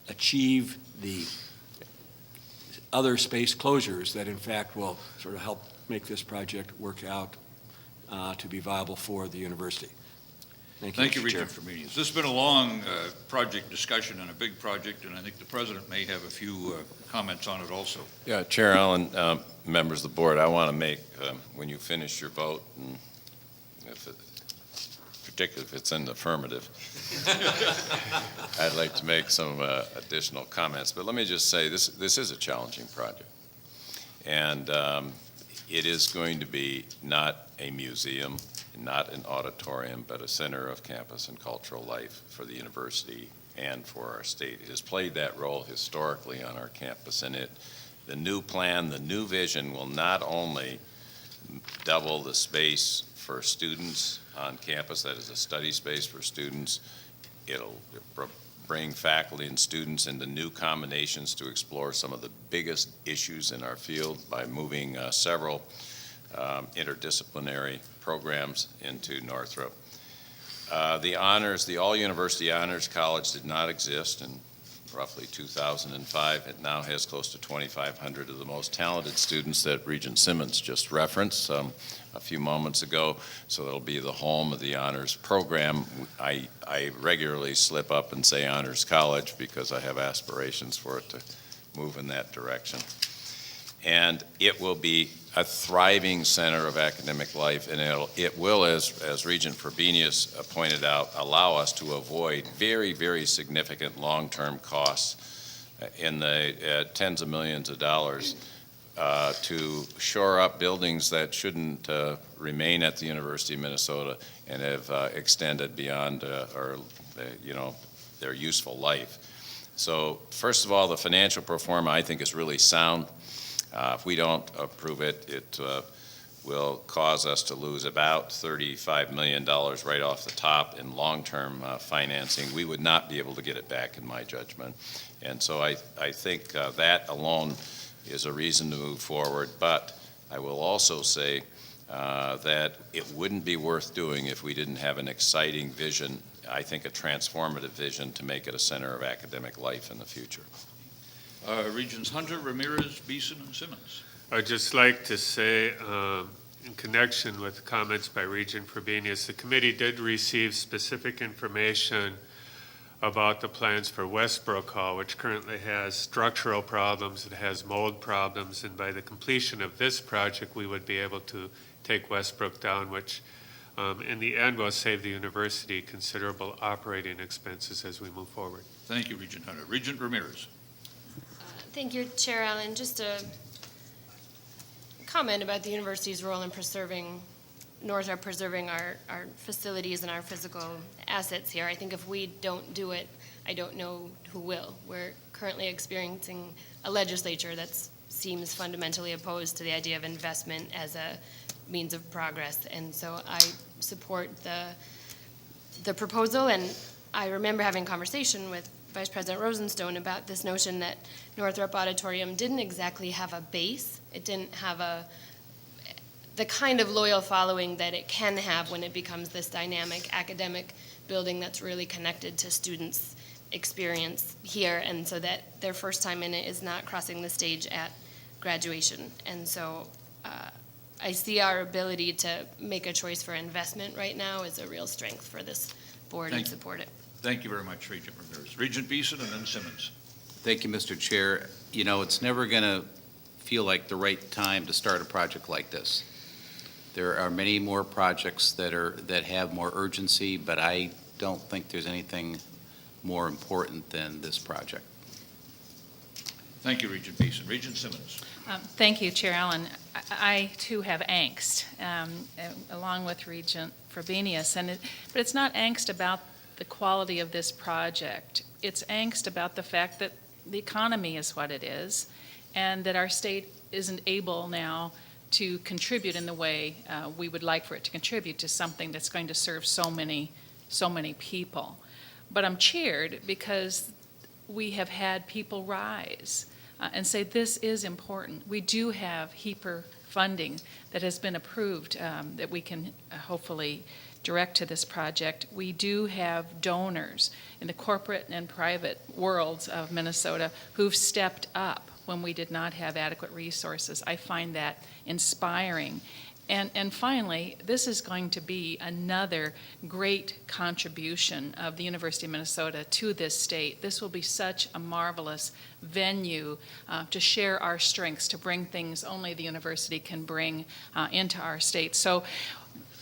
achieve the other space closures that in fact will sort of help make this project work out to be viable for the university. Thank you, Mr. Chair. Regent Fromenius. This has been a long project discussion and a big project, and I think the President may have a few comments on it also. Yeah, Chair Allen, members of the board, I want to make, when you finish your vote, and particularly if it's in the affirmative, I'd like to make some additional comments. But let me just say, this is a challenging project. And it is going to be not a museum, not an auditorium, but a center of campus and cultural life for the university and for our state. It has played that role historically on our campus, and the new plan, the new vision will not only double the space for students on campus, that is a study space for students, it'll bring faculty and students into new combinations to explore some of the biggest issues in our field by moving several interdisciplinary programs into Northrop. The honors, the All-University Honors College did not exist in roughly 2005. It now has close to 2,500 of the most talented students that Regent Simmons just referenced a few moments ago. So it'll be the home of the honors program. I regularly slip up and say Honors College because I have aspirations for it to move in that direction. And it will be a thriving center of academic life, and it will, as Regent Frobenius pointed out, allow us to avoid very, very significant long-term costs in the tens of millions of dollars to shore up buildings that shouldn't remain at the University of Minnesota and have extended beyond their useful life. So first of all, the financial pro forma I think is really sound. If we don't approve it, it will cause us to lose about $35 million right off the top in long-term financing. We would not be able to get it back, in my judgment. And so I think that alone is a reason to move forward. But I will also say that it wouldn't be worth doing if we didn't have an exciting vision, I think a transformative vision, to make it a center of academic life in the future. Regents Hunter, Ramirez, Beeson, and Simmons. I'd just like to say, in connection with comments by Regent Frobenius, the committee did receive specific information about the plans for Westbrook Hall, which currently has structural problems, it has mold problems, and by the completion of this project, we would be able to take Westbrook down, which in the end will save the university considerable operating expenses as we move forward. Thank you, Regent Hunter. Regent Ramirez. Thank you, Chair Allen. Just a comment about the university's role in preserving Northrop, preserving our facilities and our physical assets here. I think if we don't do it, I don't know who will. We're currently experiencing a legislature that seems fundamentally opposed to the idea of investment as a means of progress. And so I support the proposal, and I remember having a conversation with Vice President Rosenstone about this notion that Northrop Auditorium didn't exactly have a base. It didn't have the kind of loyal following that it can have when it becomes this dynamic academic building that's really connected to students' experience here, and so that their first time in it is not crossing the stage at graduation. And so I see our ability to make a choice for investment right now as a real strength for this board and support it. Thank you very much, Regent Ramirez. Regent Beeson and then Simmons. Thank you, Mr. Chair. You know, it's never going to feel like the right time to start a project like this. There are many more projects that have more urgency, but I don't think there's anything more important than this project. Thank you, Regent Beeson. Regent Simmons. Thank you, Chair Allen. I too have angst, along with Regent Frobenius, but it's not angst about the quality of this project. It's angst about the fact that the economy is what it is, and that our state isn't able now to contribute in the way we would like for it to contribute to something that's going to serve so many people. But I'm cheered because we have had people rise and say this is important. We do have HEAPR funding that has been approved that we can hopefully direct to this project. We do have donors in the corporate and private worlds of Minnesota who've stepped up when we did not have adequate resources. I find that inspiring. And finally, this is going to be another great contribution of the University of Minnesota to this state. This will be such a marvelous venue to share our strengths, to bring things only the university can bring into our state. So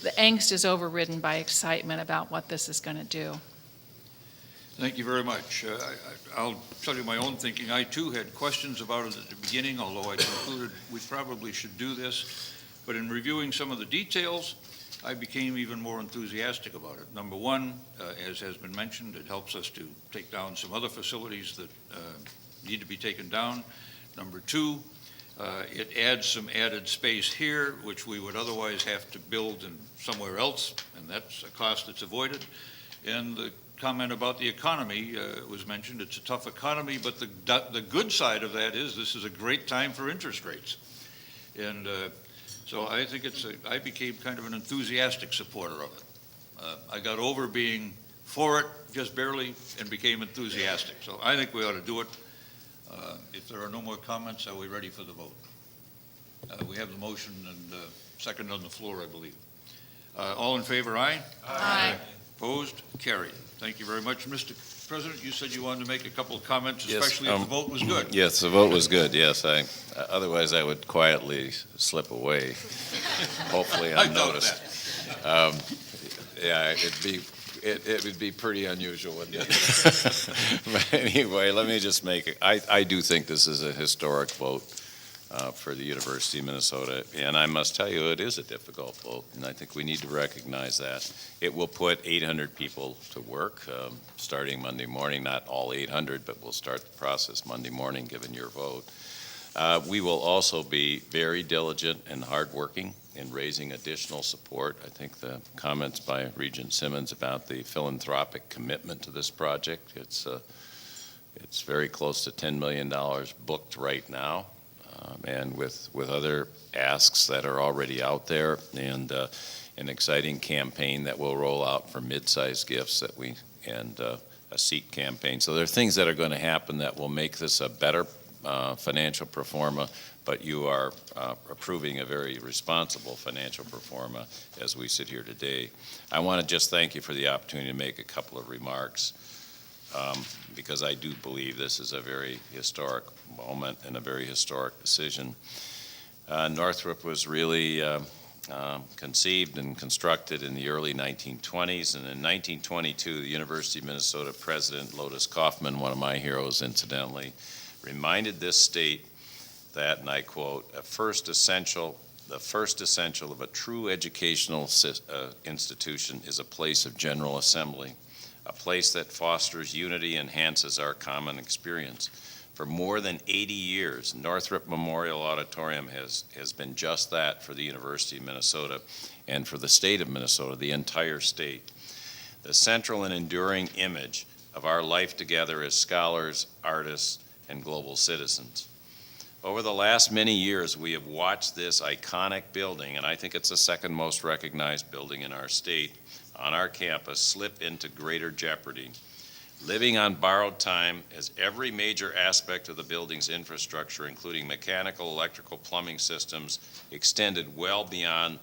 the angst is overridden by excitement about what this is going to do. Thank you very much. I'll tell you my own thinking. I too had questions about it at the beginning, although I concluded we probably should do this. But in reviewing some of the details, I became even more enthusiastic about it. Number one, as has been mentioned, it helps us to take down some other facilities that need to be taken down. Number two, it adds some added space here, which we would otherwise have to build in somewhere else, and that's a cost that's avoided. And the comment about the economy was mentioned. It's a tough economy, but the good side of that is this is a great time for interest rates. And so I think I became kind of an enthusiastic supporter of it. I got over being for it just barely and became enthusiastic. So I think we ought to do it. If there are no more comments, are we ready for the vote? We have the motion and second on the floor, I believe. All in favor, aye? Aye. Opposed? Carried. Thank you very much. Mr. President, you said you wanted to make a couple of comments, Yes, especially if the vote was good. Yes, the vote was good, yes. Otherwise, I would quietly slip away, hopefully I doubt unnoticed. Yeah, it would be pretty unusual, wouldn't it? But anyway, let me just make it, I do think this is a historic vote for the University of Minnesota, and I must tell you, it is a difficult vote, and I think we need to recognize that. It will put 800 people to work starting Monday morning, not all 800, but we'll start the process Monday morning, given your vote. We will also be very diligent and hardworking in raising additional support. I think the comments by Regent Simmons about the philanthropic commitment to this project, it's very close to $10 million booked right now. And with other asks that are already out there, and an exciting campaign that will roll out for mid-sized gifts and a seat campaign. So there are things that are going to happen that will make this a better financial pro forma, but you are approving a very responsible financial pro forma as we sit here today. I want to just thank you for the opportunity to make a couple of remarks. Because I do believe this is a very historic moment and a very historic decision. Northrop was really conceived and constructed in the early 1920s, and in 1922, the University of Minnesota President Lotus Kaufman, one of my heroes incidentally, reminded this state that, and I quote, the first essential of a true educational institution is a place of general assembly, a place that fosters unity and enhances our common experience. For more than 80 years, Northrop Memorial Auditorium has been just that for the University of Minnesota and for the state of Minnesota, the entire state. The central and enduring image of our life together as scholars, artists, and global citizens. Over the last many years, we have watched this iconic building, and I think it's the second most recognized building in our state, on our campus slip into greater jeopardy, living on borrowed time as every major aspect of the building's infrastructure, including mechanical, electrical, plumbing systems, extended well beyond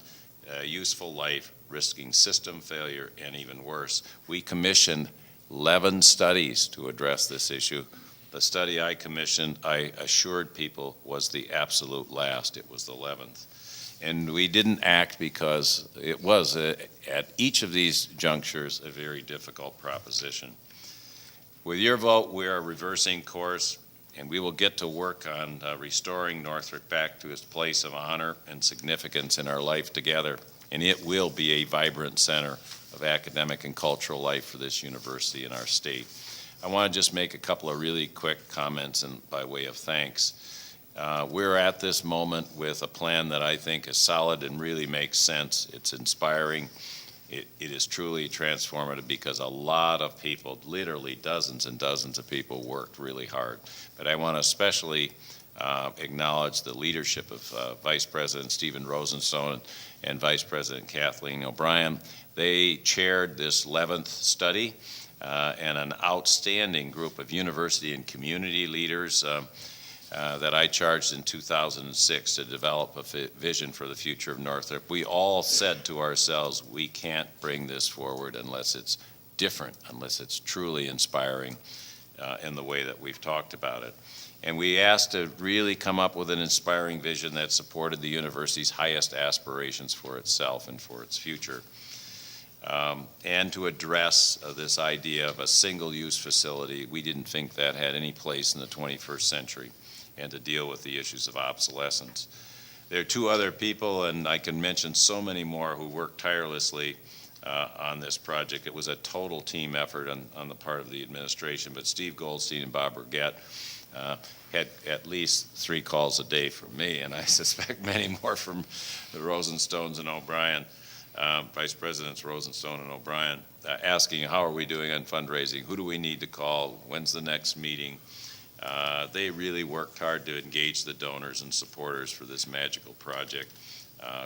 useful life, risking system failure and even worse. We commissioned 11 studies to address this issue. The study I commissioned, I assured people, was the absolute last. It was the 11th. And we didn't act because it was, at each of these junctures, a very difficult proposition. With your vote, we are reversing course, and we will get to work on restoring Northrop back to its place of honor and significance in our life together, and it will be a vibrant center of academic and cultural life for this university and our state. I want to just make a couple of really quick comments and by way of thanks. We're at this moment with a plan that I think is solid and really makes sense. It's inspiring. It is truly transformative because a lot of people, literally dozens and dozens of people, worked really hard. But I want to especially acknowledge the leadership of Vice President Stephen Rosenstone and Vice President Kathleen O'Brien. They chaired this 11th study, and an outstanding group of university and community leaders that I charged in 2006 to develop a vision for the future of Northrop. We all said to ourselves, we can't bring this forward unless it's different, unless it's truly inspiring in the way that we've talked about it. And we asked to really come up with an inspiring vision that supported the university's highest aspirations for itself and for its future. And to address this idea of a single-use facility. We didn't think that had any place in the 21st century, and to deal with the issues of obsolescence. There are two other people, and I can mention so many more, who worked tirelessly on this project. It was a total team effort on the part of the administration, but Steve Goldstein and Bob Burgett had at least 3 calls a day from me, and I suspect many more from the Rosenstones and O'Brien, Vice Presidents Rosenstone and O'Brien, asking how are we doing on fundraising, who do we need to call, when's the next meeting. They really worked hard to engage the donors and supporters for this magical project,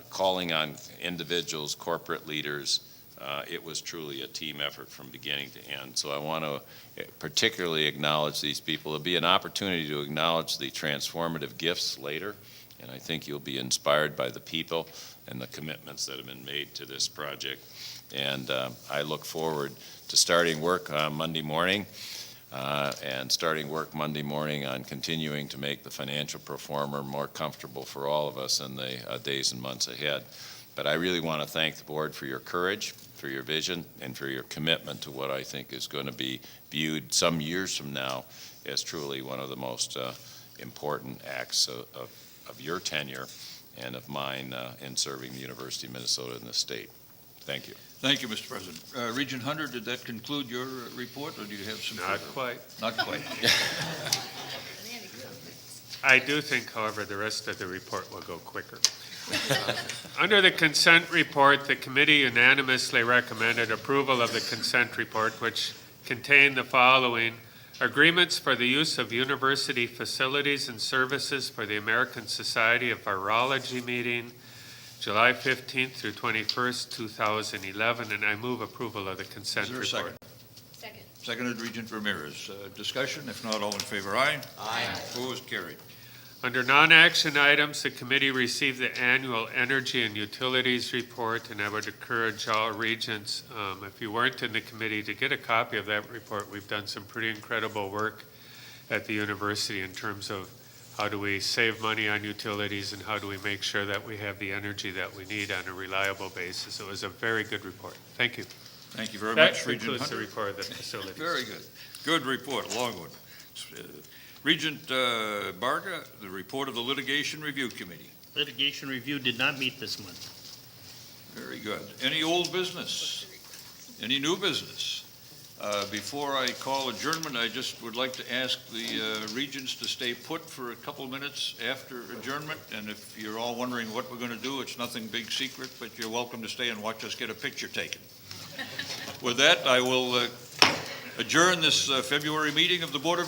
calling on individuals, corporate leaders. It was truly a team effort from beginning to end. So I want to particularly acknowledge these people. There'll be an opportunity to acknowledge the transformative gifts later, and I think you'll be inspired by the people and the commitments that have been made to this project. And I look forward to starting work on Monday morning, on continuing to make the financial performer more comfortable for all of us in the days and months ahead. But I really want to thank the board for your courage, for your vision, and for your commitment to what I think is going to be viewed some years from now as truly one of the most important acts of your tenure and of mine in serving the University of Minnesota in this state. Thank you. Thank you, Mr. President. Regent Hunter, did that conclude your report, or do you have some Not further? quite. Not quite. I do think, however, the rest of the report will go quicker. Under the consent report, the committee unanimously recommended approval of the consent report, which contained the following: agreements for the use of university facilities and services for the American Society of Virology meeting, July 15th through 21st, 2011, and I move approval of the consent Is there a report. second? Seconded, Regent Ramirez. Discussion? If not, all in favor, aye. Aye. Opposed, carried. Under non-action items, the committee received the annual Energy and Utilities report, and I would encourage all regents, if you weren't in the committee, to get a copy of that report. We've done some pretty incredible work at the university in terms of how do we save money on utilities and how do we make sure that we have the energy that we need on a reliable basis. It was a very good report. Thank you. Thank you very That much, Regent concludes Hunter. the report of the facilities. Very good. Good report, a long one. Regent Barga, the report of the Litigation Review Committee. Litigation Review did not meet this month. Very good. Any old business? Any new business? Before I call adjournment, I just would like to ask the regents to stay put for a couple minutes after adjournment. And if you're all wondering what we're going to do, it's nothing big secret, but you're welcome to stay and watch us get a picture taken. With that, I will adjourn this February meeting of the Board of Regents.